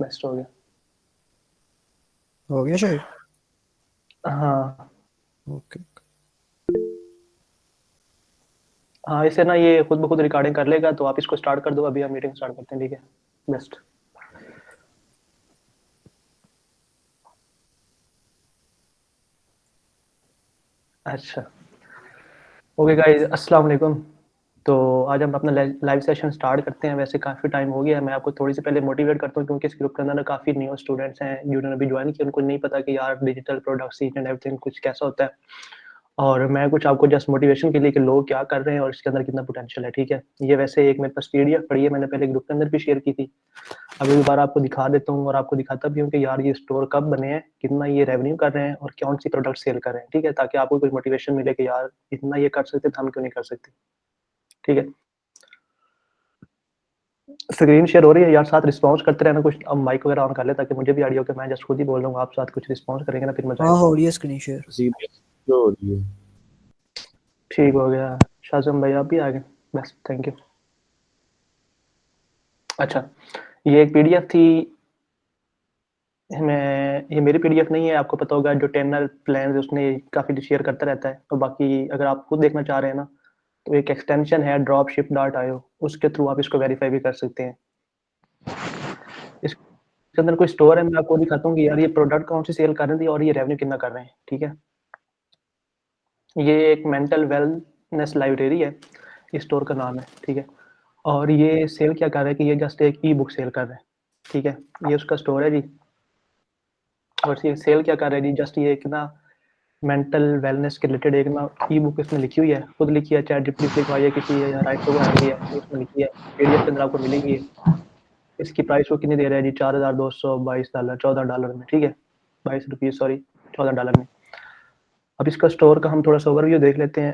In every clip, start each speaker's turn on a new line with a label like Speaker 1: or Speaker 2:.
Speaker 1: Best हो गया।
Speaker 2: हो गया शायद।
Speaker 1: हाँ
Speaker 2: ओके।
Speaker 1: हाँ, इसे ना ये खुद ब खुद रिकॉर्डिंग कर लेगा, तो आप इसको स्टार्ट कर दो, अभी हम मीटिंग स्टार्ट करते हैं, ठीक है। बेस्ट। अच्छा। ओके गाइस, अस्सलाम वालेकुम। तो आज हम अपना लाइव सेशन स्टार्ट करते हैं। वैसे काफ़ी टाइम हो गया है, मैं आपको थोड़ी सी पहले मोटिवेट करता हूँ, क्योंकि इस ग्रुप के अंदर ना काफ़ी न्यू स्टूडेंट्स हैं जिन्होंने अभी ज्वाइन किया, उनको नहीं पता कि यार digital products each and everything कुछ कैसा होता है। और मैं कुछ आपको जस्ट मोटिवेशन के लिए कि लोग क्या कर रहे हैं और इसके अंदर कितना पोटेंशियल है, ठीक है। ये वैसे एक मेरे पास पीडीएफ पड़ी है, मैंने पहले ग्रुप के अंदर भी शेयर की थी। अभी दोबारा आपको दिखा देता हूँ और आपको दिखाता भी हूँ कि यार ये स्टोर कब बने हैं, कितना ये रेवेन्यू कर रहे हैं और कौन सी प्रोडक्ट सेल कर रहे हैं, ठीक है, ताकि आपको कुछ मोटिवेशन मिले कि यार इतना ये कर सकते तो हम क्यों नहीं कर सकते, ठीक है। स्क्रीन शेयर हो रही है यार, साथ रिस्पॉन्स करते रहना कुछ। अब माइक वगैरह ऑन कर ले ताकि मुझे भी आइडिया हो कि मैं जस्ट खुद ही बोल रहा हूँ, आप साथ कुछ रिस्पॉन्स करेंगे ना, फिर मजा
Speaker 2: हाँ
Speaker 1: आएगा।
Speaker 2: हो रही है स्क्रीन शेयर।
Speaker 3: सीधी जो हो रही है।
Speaker 1: ठीक हो गया। शाहजम भाई आप भी आ गए, बस थैंक यू। अच्छा, ये एक पीडीएफ थी। मैं ये मेरी पीडीएफ नहीं है, आपको पता होगा जो टेनर प्लान उसने काफ़ी शेयर करता रहता है। तो बाकी अगर आप खुद देखना चाह रहे हैं ना, तो एक एक्सटेंशन है dropship.io, उसके थ्रू आप इसको वेरीफाई भी कर सकते हैं। इसके अंदर कोई स्टोर है, मैं आपको दिखाता हूँ कि यार ये प्रोडक्ट कौन सी सेल कर रहे थे और ये रेवेन्यू कितना कर रहे हैं, ठीक है। ये एक मेंटल वेलनेस लाइब्रेरी है, इस स्टोर का नाम है, ठीक है। और ये सेल क्या कर रहा है कि ये जस्ट एक ई बुक सेल कर रहे हैं, ठीक है। ये उसका स्टोर है जी। और ये सेल क्या कर रहा है जी, जस्ट ये एक ना मेंटल वेलनेस के रिलेटेड एक ना ई बुक इसमें लिखी हुई है, खुद लिखी है, चैट जीपीटी से लिखवाई है किसी या राइट टू हैंड है, ये इसमें लिखी है। पीडीएफ के अंदर आपको मिलेगी ये। इसकी प्राइस वो कितनी दे रहा है जी, $4222, $14 में, ठीक है। 22 रुपये, सॉरी, $14 में। अब इसका स्टोर का हम थोड़ा सा ओवरव्यू देख लेते हैं।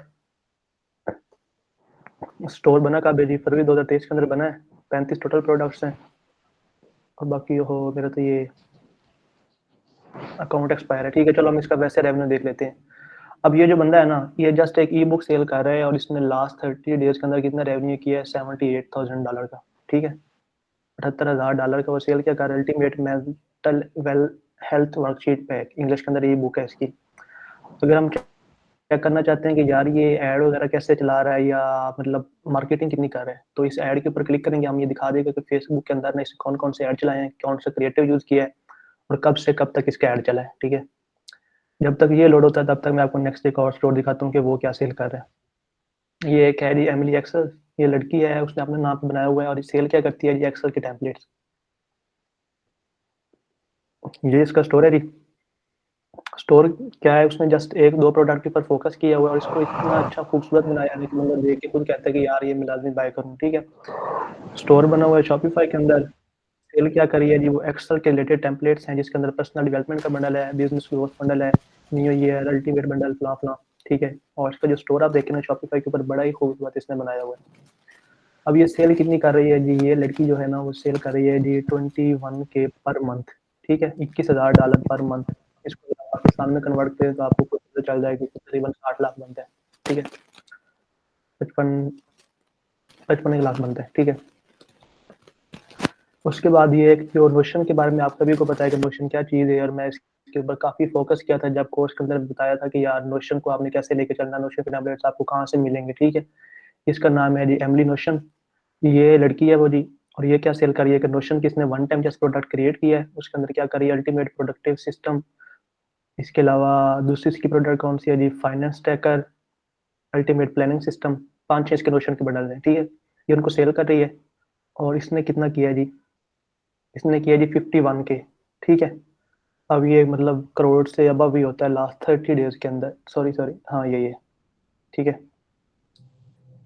Speaker 1: स्टोर बना कब है जी, फरवरी 2023 के अंदर बना है। 35 टोटल प्रोडक्ट्स हैं। और बाकी हो मेरा तो ये अकाउंट एक्सपायर है, ठीक है। चलो हम इसका वैसे रेवेन्यू देख लेते हैं। अब ये जो बंदा है ना, ये जस्ट एक ई बुक सेल कर रहा है और इसने लास्ट 30 डेज के अंदर कितना रेवेन्यू किया है, $78,000 का, ठीक है। $78,000 का वो सेल क्या कर रहा है, ultimate mental well health worksheet pack, English के अंदर ई बुक है इसकी। तो अगर हम चेक करना चाहते हैं कि यार ये ऐड वगैरह कैसे चला रहा है या मतलब मार्केटिंग कितनी कर रहा है, तो इस ऐड के ऊपर क्लिक करेंगे, हम ये दिखा देगा कि फेसबुक के अंदर ने इसे कौन कौन से ऐड चलाए हैं, कौन सा क्रिएटिव यूज किया है और कब से कब तक इसका ऐड चला है, ठीक है। जब तक ये लोड होता है तब तक मैं आपको नेक्स्ट एक और स्टोर दिखाता हूँ कि वो क्या सेल कर रहा है। ये एक है जी एमिली एक्सेल, ये लड़की है, उसने अपने नाम पे बनाया हुआ है और ये सेल क्या करती है जी, एक्सेल के टेम्पलेट्स। ये इसका स्टोर है जी। स्टोर क्या है, उसने जस्ट एक दो प्रोडक्ट के ऊपर फोकस किया हुआ है और इसको इतना अच्छा खूबसूरत बनाया है कि मतलब देख के खुद कहता है कि यार ये मैं लाजमी बाय करूँ, ठीक है। स्टोर बना हुआ है शॉपिफाई के अंदर। सेल क्या करी है जी, वो एक्सेल के रिलेटेड टेम्पलेट्स हैं जिसके अंदर पर्सनल डेवलपमेंट का बंडल है, बिजनेस ग्रोथ बंडल है, न्यू ईयर अल्टीमेट बंडल, फला फला, ठीक है। और इसका जो स्टोर आप देखें ना शॉपिफाई के ऊपर, बड़ा ही खूबसूरत इसने बनाया हुआ है। अब ये सेल कितनी कर रही है जी, ये लड़की जो है ना वो सेल कर रही है जी 21K पर मंथ, ठीक है, $21,000 पर मंथ। इसको अगर आप पाकिस्तान में कन्वर्ट करें तो आपको खुद पता चल जाएगी कि तकरीबन 60 लाख बनता है, ठीक है। 55 55 एक लाख बनता है, ठीक है। उसके बाद ये एक जो नोशन के बारे में आप सभी को पता है कि नोशन क्या चीज़ है, और मैं इसके ऊपर काफ़ी फोकस किया था जब कोर्स के अंदर बताया था कि यार नोशन को आपने कैसे लेके चलना, नोशन के टैबलेट्स आपको कहाँ से मिलेंगे, ठीक है। इसका नाम है जी एमली नोशन। ये लड़की है वो जी। और ये क्या सेल कर रही है कि नोशन की इसने one time just product create किया है, उसके अंदर क्या करी है, अल्टीमेट प्रोडक्टिव सिस्टम। इसके अलावा दूसरी इसकी प्रोडक्ट कौन सी है जी, finance tracker, ultimate planning system. 5-6 इसके नोशन के बंडल हैं, ठीक है। ये उनको सेल कर रही है। और इसने कितना किया है जी, इसने किया जी 51K, ठीक है। अब ये मतलब करोड़ से अबव ही होता है लास्ट 30 डेज के अंदर, सॉरी सॉरी, हाँ यही है, ठीक है।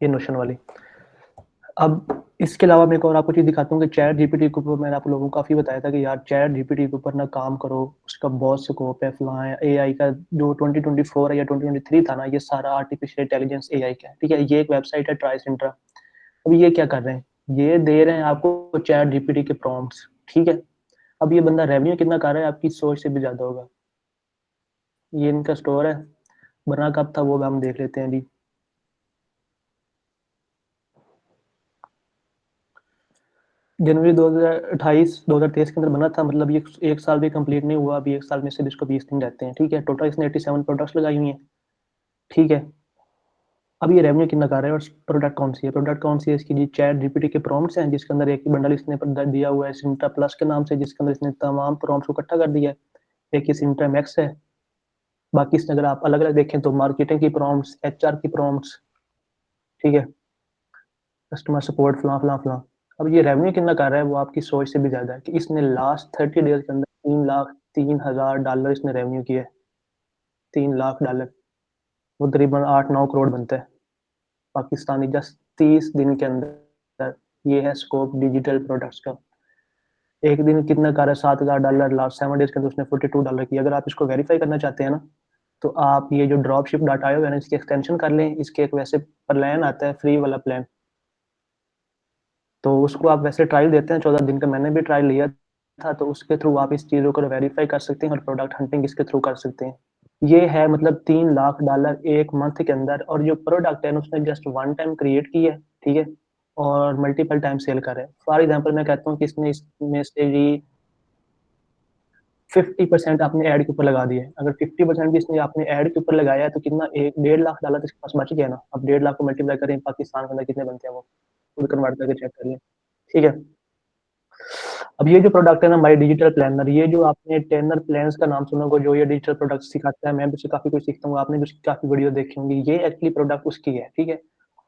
Speaker 1: ये नोशन वाली। अब इसके अलावा मैं एक और आपको चीज़ दिखाता हूँ कि चैट जीपीटी के ऊपर मैंने आप लोगों को काफ़ी बताया था कि यार चैट जीपीटी के ऊपर ना काम करो, उसका बहुत स्कोप है, फलां है। एआई का जो 2024 है या 2023 था ना, ये सारा आर्टिफिशियल इंटेलिजेंस एआई का है, ठीक है। ये एक वेबसाइट है ट्राई सेंटर। अब ये क्या कर रहे हैं, ये दे रहे हैं आपको चैट जीपीटी के प्रॉम्प्ट्स, ठीक है। अब ये बंदा रेवेन्यू कितना कर रहा है, आपकी सोच से भी ज़्यादा होगा। ये इनका स्टोर है, बना कब था वो भी हम देख लेते हैं जी। जनवरी 2028 2023 के अंदर बना था, मतलब ये एक साल भी कंप्लीट नहीं हुआ अभी, एक साल में सिर्फ इसको 20 दिन रहते हैं, ठीक है। टोटल इसने 87 प्रोडक्ट्स लगाई हुई हैं, ठीक है। अब ये रेवेन्यू कितना कर रहा है और प्रोडक्ट कौन सी है, प्रोडक्ट कौन सी है इसकी जी, चैट जीपीटी के प्रॉम्प्ट्स हैं, जिसके अंदर एक ही बंडल इसने दिया हुआ है सिंटा प्लस के नाम से, जिसके अंदर इसने तमाम प्रॉम्प्ट्स को इकट्ठा कर दिया है। एक ये सिंटा मैक्स है। बाकी इसमें अगर आप अलग अलग देखें तो मार्केटिंग की प्रॉम्प्ट्स, एचआर की प्रॉम्प्ट्स, ठीक है, कस्टमर सपोर्ट, फलां फलां फलां। अब ये रेवेन्यू कितना कर रहा है वो आपकी सोच से भी ज्यादा है, कि इसने लास्ट 30 डेज के अंदर 3,03,000 डॉलर इसने रेवेन्यू किया है। $3 लाख, वो तकरीबन 8-9 करोड़ बनता है पाकिस्तानी, जस्ट 30 दिन के अंदर। ये है स्कोप डिजिटल प्रोडक्ट्स का। एक दिन कितना कर रहा है, $7,000, लास्ट 7 डेज के अंदर उसने $42 किया। अगर आप इसको वेरीफाई करना चाहते हैं ना, तो आप ये जो ड्रॉप शिप डाटा आया हुआ है ना, इसकी एक्सटेंशन कर लें। इसके एक वैसे प्लान आता है, फ्री वाला प्लान, तो उसको आप वैसे ट्रायल देते हैं 14 दिन का, मैंने भी ट्रायल लिया था, तो उसके थ्रू आप इस चीज़ों को वेरीफाई कर सकते हैं और प्रोडक्ट हंटिंग इसके थ्रू कर सकते हैं। ये है मतलब $3 लाख एक मंथ के अंदर, और जो प्रोडक्ट है ना उसने जस्ट वन टाइम क्रिएट की है, ठीक है, और मल्टीपल टाइम सेल कर है। फॉर एग्जाम्पल मैं कहता हूँ कि इसने इसमें से जी 50% आपने ऐड के ऊपर लगा दिए, अगर 50% भी इसने आपने ऐड के ऊपर लगाया है तो कितना, एक $1.5 लाख तो इसके पास बच गया ना। अब 1.5 लाख को मल्टीप्लाई करें पाकिस्तान के अंदर कितने बनते हैं, वो खुद कन्वर्ट करके चेक करिए, ठीक है। अब ये जो प्रोडक्ट है ना माई डिजिटल प्लानर, ये जो आपने टेनर प्लान्स का नाम सुना होगा, जो ये डिजिटल प्रोडक्ट सिखाता है, मैं भी उससे काफी कुछ सीखता हूँ, आपने भी उसकी काफी वीडियो देखी होंगी, ये एक्चुअली प्रोडक्ट उसकी है, ठीक है।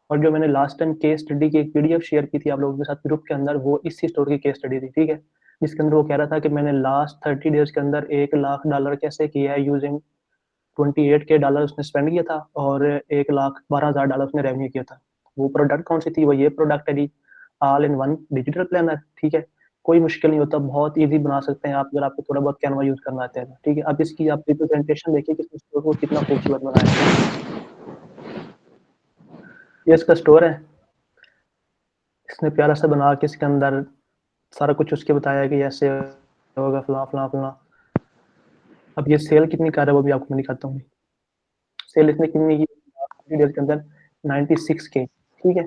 Speaker 1: और जो मैंने लास्ट टाइम केस स्टडी की एक पीडीएफ शेयर की थी आप लोगों के साथ ग्रुप के अंदर, वो इसी स्टोर की केस स्टडी थी, ठीक है, जिसके अंदर वो कह रहा था कि मैंने लास्ट 30 डेज के अंदर $1 लाख कैसे किया है यूजिंग 28 के डॉलर उसने स्पेंड किया था, और $1,12,000 उसने रेवेन्यू किया था। वो प्रोडक्ट कौन सी थी, वो ये प्रोडक्ट है जी, all in one digital planner, ठीक है। कोई मुश्किल नहीं होता, बहुत इजी बना सकते हैं आप, अगर आपको थोड़ा बहुत कैनवा यूज करना आता है, ठीक है। अब इसकी आप रिप्रेजेंटेशन देखिए कि इस स्टोर को कितना खूबसूरत बनाया है। ये इसका स्टोर है, इसने प्यारा सा बना के इसके अंदर सारा कुछ उसके बताया कि ऐसे होगा, फला फला फला। अब ये सेल कितनी कर रहा है वो भी आपको मैं दिखाता हूँ। सेल इसने कितनी की डेज के अंदर, 96K, ठीक है,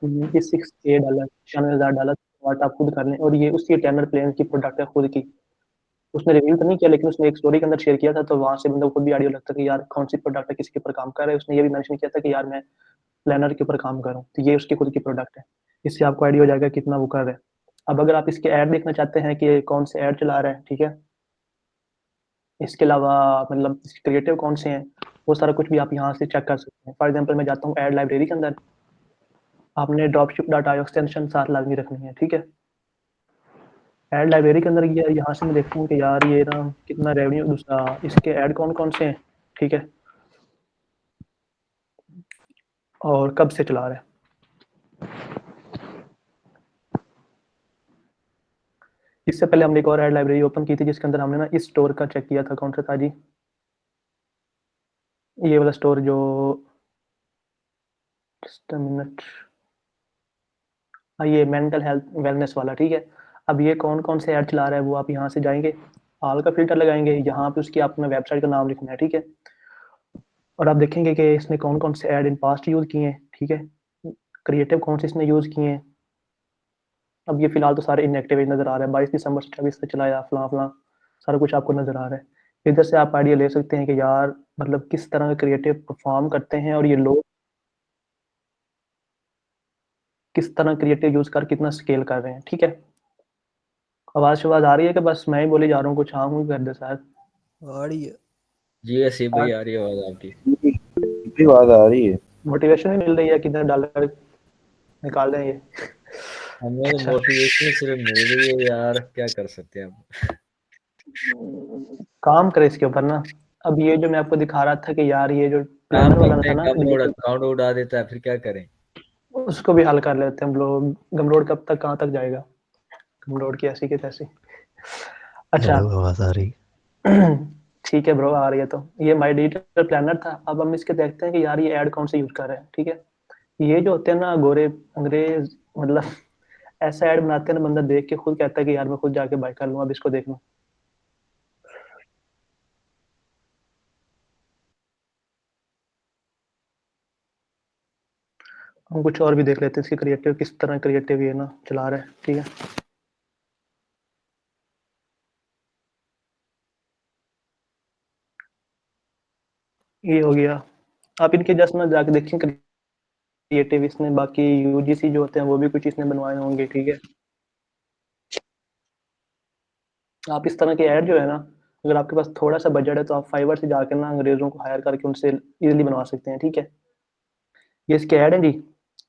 Speaker 1: 96K डॉलर, $96,000 बात आप खुद कर लें। और ये उसकी टैनर प्लेन की प्रोडक्ट है खुद की। उसने रिवील तो नहीं किया, लेकिन उसने एक स्टोरी के अंदर शेयर किया था, तो वहां से बंदा खुद भी आइडिया लगता है कि यार कौन सी प्रोडक्ट है, किसके ऊपर काम कर रहा है। उसने ये भी मेंशन किया था कि यार मैं प्लानर के ऊपर काम कर रहा हूँ, तो ये उसकी खुद की प्रोडक्ट है। इससे आपको आइडिया हो जाएगा कितना वो कर रहा है। अब अगर आप इसके ऐड देखना चाहते हैं कि कौन से ऐड चला रहा है, ठीक है, इसके अलावा मतलब क्रिएटिव कौन से हैं, वो सारा कुछ भी आप यहाँ से चेक कर सकते हैं। फॉर एग्जाम्पल मैं जाता हूँ ऐड लाइब्रेरी के अंदर, आपने ड्रॉपशिप डाटा एक्सटेंशन साथ लाजमी रखनी है, ठीक है। ऐड लाइब्रेरी के अंदर ये यहाँ से मैं देखता हूँ कि यार ये ना कितना रेवेन्यू, दूसरा इसके ऐड कौन कौन से हैं, ठीक है, और कब से चला रहा है। इससे पहले हमने एक और ऐड लाइब्रेरी ओपन की थी, जिसके अंदर हमने ना इस स्टोर का चेक किया था, कौन सा था जी, ये वाला स्टोर जो, जस्ट मिनट, हाँ ये मेंटल हेल्थ वेलनेस वाला, ठीक है। अब ये कौन कौन से ऐड चला रहा है वो आप यहाँ से जाएंगे, ऑल का फिल्टर लगाएंगे, यहाँ पे उसकी अपना वेबसाइट का नाम लिखना है, ठीक है। और आप देखेंगे कि इसने कौन कौन से ऐड इन पास्ट यूज किए हैं, ठीक है, क्रिएटिव कौन से इसने यूज किए हैं। अब ये फिलहाल तो सारे इनएक्टिव नजर आ रहे हैं, 22 दिसंबर से 24 से चलाया फलां फलां, सारा कुछ आपको नजर आ रहा है। इधर से आप आइडिया ले सकते हैं कि यार मतलब किस तरह का क्रिएटिव परफॉर्म करते हैं, और ये लोग किस तरह क्रिएटिव यूज कर कितना स्केल कर रहे हैं, ठीक है। आवाज आ रही है कि बस मैं ही बोले जा रहा हूँ, कुछ हाँ हूँ कर दे शायद।
Speaker 2: आ रही है।
Speaker 3: जी ऐसे भाई आ रही है आवाज आपकी।
Speaker 4: भी बात आ रही है।
Speaker 1: मोटिवेशन नहीं मिल रही है, किधर डॉलर निकाल रहे हैं ये।
Speaker 3: हमें तो
Speaker 1: अच्छा,
Speaker 3: मोटिवेशन सिर्फ मिल रही है यार, क्या कर सकते हैं अब।
Speaker 1: काम करे इसके ऊपर ना। अब ये जो मैं आपको दिखा रहा था कि यार ये जो
Speaker 3: काम
Speaker 1: प्लानर वाला
Speaker 3: करते
Speaker 1: था
Speaker 3: हैं,
Speaker 1: ना
Speaker 3: गम लोड
Speaker 1: डिजिटल,
Speaker 3: अकाउंट उड़ा देता है, फिर क्या करें।
Speaker 1: उसको भी हल कर लेते हैं हम लोग। गमरोड कब तक कहाँ तक जाएगा, गमरोड की ऐसी की तैसी। अच्छा,
Speaker 2: हेलो, आवाज आ रही?
Speaker 1: ठीक है ब्रो, आ रही है तो। ये माई डिजिटल प्लानर था। अब हम इसके देखते हैं कि यार ये ऐड कौन से यूज कर रहे हैं, ठीक है। ये जो होते हैं ना गोरे अंग्रेज, मतलब ऐसा ऐड बनाते हैं ना, बंदा देख के खुद कहता है कि यार मैं खुद जाके बाय कर लूँ, अब इसको देख लूँ। हम कुछ और भी देख लेते हैं इसकी क्रिएटिव किस तरह क्रिएटिव ये ना चला रहा है, ठीक है। ये हो गया। आप इनके जस्ट ना जाके देखें क्रिएटिव इसने बाकी यूजीसी जो होते हैं वो भी कुछ इसने बनवाए होंगे, ठीक है। आप इस तरह के ऐड जो है ना, अगर आपके पास थोड़ा सा बजट है तो आप फाइवर से जाकर ना अंग्रेजों को हायर करके उनसे इजीली बनवा सकते हैं, ठीक है। ये इसके ऐड हैं जी,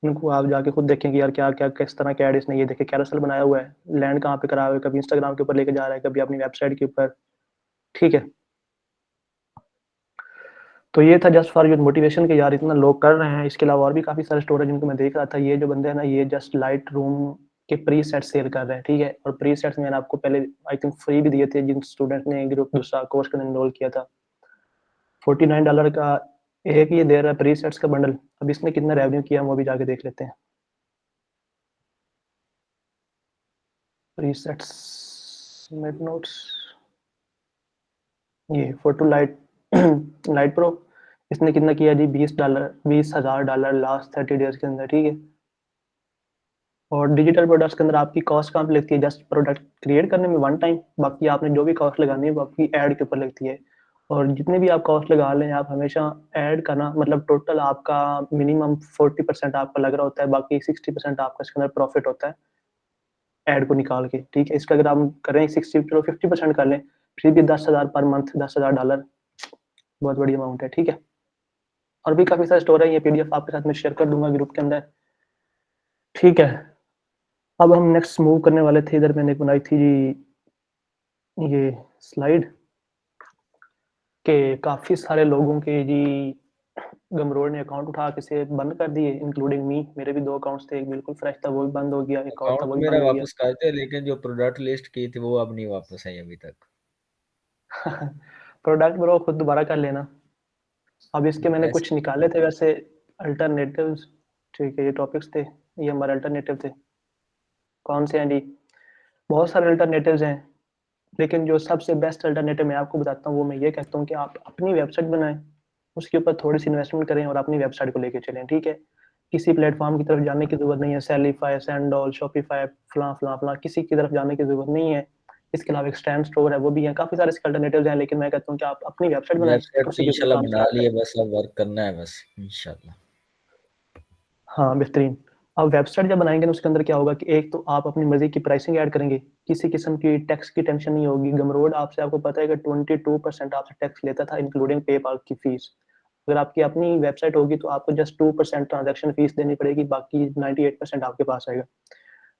Speaker 1: इनको आप जाके खुद देखें कि यार क्या क्या किस तरह के ऐड इसने, ये देखे कैरोसेल बनाया हुआ है, लैंड कहाँ पे करा हुआ है, कभी इंस्टाग्राम के ऊपर लेके जा रहा है, कभी अपनी वेबसाइट के ऊपर, ठीक है। तो ये था जस्ट फॉर योर मोटिवेशन के यार इतना लोग कर रहे हैं। इसके अलावा और भी काफ़ी सारे स्टोरेज जिनको मैं देख रहा था। ये जो बंदे हैं ना, ये जस्ट लाइट रूम के प्री सेट सेल कर रहे हैं, ठीक है। और प्री सेट्स मैंने आपको पहले आई थिंक फ्री भी दिए थे जिन स्टूडेंट ने ग्रुप दूसरा कोर्स का एनरोल किया था। $49 का एक ये दे रहा है प्री सेट्स का बंडल। अब इसने कितना रेवेन्यू किया वो भी जाके देख लेते हैं। प्री सेट्स मिड नोट्स, ये फोटो लाइट लाइट प्रो, इसने कितना किया जी, $20,000 लास्ट 30 डेज के अंदर, ठीक है। और डिजिटल प्रोडक्ट्स के अंदर आपकी कॉस्ट कहाँ पे लगती है, जस्ट प्रोडक्ट क्रिएट करने में वन टाइम, बाकी आपने जो भी कॉस्ट लगानी है वो आपकी ऐड के ऊपर लगती है। और जितने भी आप कॉस्ट लगा लें आप हमेशा ऐड करना, मतलब टोटल आपका मिनिमम 40% आपका लग रहा होता है, बाकी 60% आपका इसके अंदर प्रॉफिट होता है ऐड को निकाल के, ठीक है। इसका अगर हम करें 60 चलो 50% कर लें, फिर भी 10,000 पर मंथ, $10,000 बहुत बड़ी अमाउंट है, ठीक है। और भी काफ़ी सारे स्टोर है, ये पीडीएफ आपके साथ में शेयर कर दूंगा ग्रुप के अंदर, ठीक है। अब हम नेक्स्ट मूव करने वाले थे, इधर मैंने बनाई थी जी ये स्लाइड के काफ़ी सारे लोगों के जी गमरोड ने अकाउंट उठा के से बंद कर दिए, इंक्लूडिंग मी। मेरे भी 2 अकाउंट्स थे, एक बिल्कुल फ्रेश था वो भी बंद हो गया, एक और था
Speaker 3: अकाउंट
Speaker 1: वो भी
Speaker 3: मेरा
Speaker 1: बंद हो
Speaker 3: वापस कर दे, लेकिन जो प्रोडक्ट लिस्ट की थी वो अब नहीं वापस आई अभी तक।
Speaker 1: गया। प्रोडक्ट ब्रो खुद दोबारा कर लेना। अब इसके मैंने
Speaker 3: ऐसे
Speaker 1: कुछ निकाले थे वैसे अल्टरनेटिव्स, ठीक है। ये टॉपिक्स थे, ये हमारे अल्टरनेटिव थे। कौन से हैं जी, बहुत सारे अल्टरनेटिव्स हैं, लेकिन जो सबसे बेस्ट अल्टरनेटिव मैं आपको बताता हूँ वो मैं ये कहता हूँ कि आप अपनी वेबसाइट बनाएं, उसके ऊपर थोड़ी सी इन्वेस्टमेंट करें और अपनी वेबसाइट को लेके चलें, ठीक है। किसी प्लेटफॉर्म की तरफ जाने की जरूरत नहीं है, सेलिफाई, सेंडॉल, शॉपिफाई, फला फला फला, किसी की तरफ जाने की जरूरत नहीं है। इसके अलावा एक स्टैंड स्टोर है, वो भी है, काफी सारे इसके अल्टरनेटिव्स हैं, लेकिन मैं कहता हूँ कि आप अपनी वेबसाइट बनाएं,
Speaker 3: वेबसाइट तो
Speaker 1: उसी के ऊपर
Speaker 3: इंशाल्लाह
Speaker 1: काम
Speaker 3: बना
Speaker 1: स्टार्ट
Speaker 3: ली
Speaker 1: करें।
Speaker 3: है, बस अब वर्क करना है बस इंशाल्लाह।
Speaker 1: हाँ बेहतरीन। अब वेबसाइट जब बनाएंगे ना उसके अंदर क्या होगा कि एक तो आप अपनी मर्जी की प्राइसिंग ऐड करेंगे, किसी किस्म की टैक्स की टेंशन नहीं होगी। गमरोड आपसे, आपको पता है कि 22% आपसे टैक्स लेता था इंक्लूडिंग पेपाल की फीस। अगर आपकी अपनी वेबसाइट होगी तो आपको जस्ट 2% ट्रांजैक्शन फीस देनी पड़ेगी, बाकी 98% आपके पास आएगा।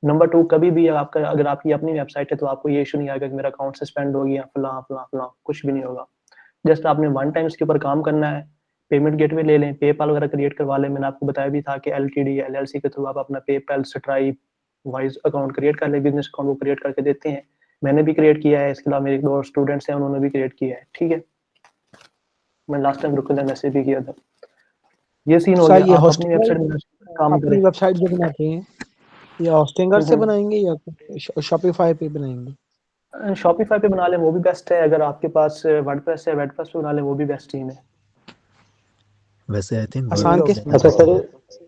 Speaker 1: नंबर 2, कभी भी आपका अगर आपकी अपनी वेबसाइट है तो आपको ये इशू नहीं आएगा कि मेरा अकाउंट सस्पेंड हो गया, फला फला फला, कुछ भी नहीं होगा। जस्ट आपने वन टाइम इसके ऊपर काम करना है। पेमेंट गेटवे ले लें, पेपाल वगैरह क्रिएट करवा लें। मैंने आपको बताया भी था कि एलटीडी एलएलसी के थ्रू आप अपना PayPal, stripe, wise account create कर लें, बिजनेस अकाउंट वो क्रिएट करके देते हैं। मैंने भी क्रिएट किया है, इसके अलावा मेरे 2 और स्टूडेंट्स हैं उन्होंने भी क्रिएट किया है, ठीक है। मैं लास्ट टाइम ग्रुप के अंदर मैसेज भी किया था। ये सीन हो
Speaker 2: सर
Speaker 1: गया,
Speaker 2: ये
Speaker 1: आप अपनी
Speaker 2: होस्टिंगर
Speaker 1: वेबसाइट में काम करें।
Speaker 2: अपनी वेबसाइट जो बनाते हैं ये होस्टिंगर से बनाएंगे या शॉपिफाई पे बनाएंगे?
Speaker 1: शॉपिफाई पे बना लें वो भी बेस्ट है, अगर आपके पास वर्डप्रेस है वर्डप्रेस पे बना लें वो भी बेस्ट चीज है।
Speaker 5: वैसे आई थिंक
Speaker 2: आसान
Speaker 5: वर्डप्रेस
Speaker 2: किस
Speaker 5: ज्यादा
Speaker 6: अच्छा
Speaker 5: बेटर
Speaker 6: सर,
Speaker 5: है।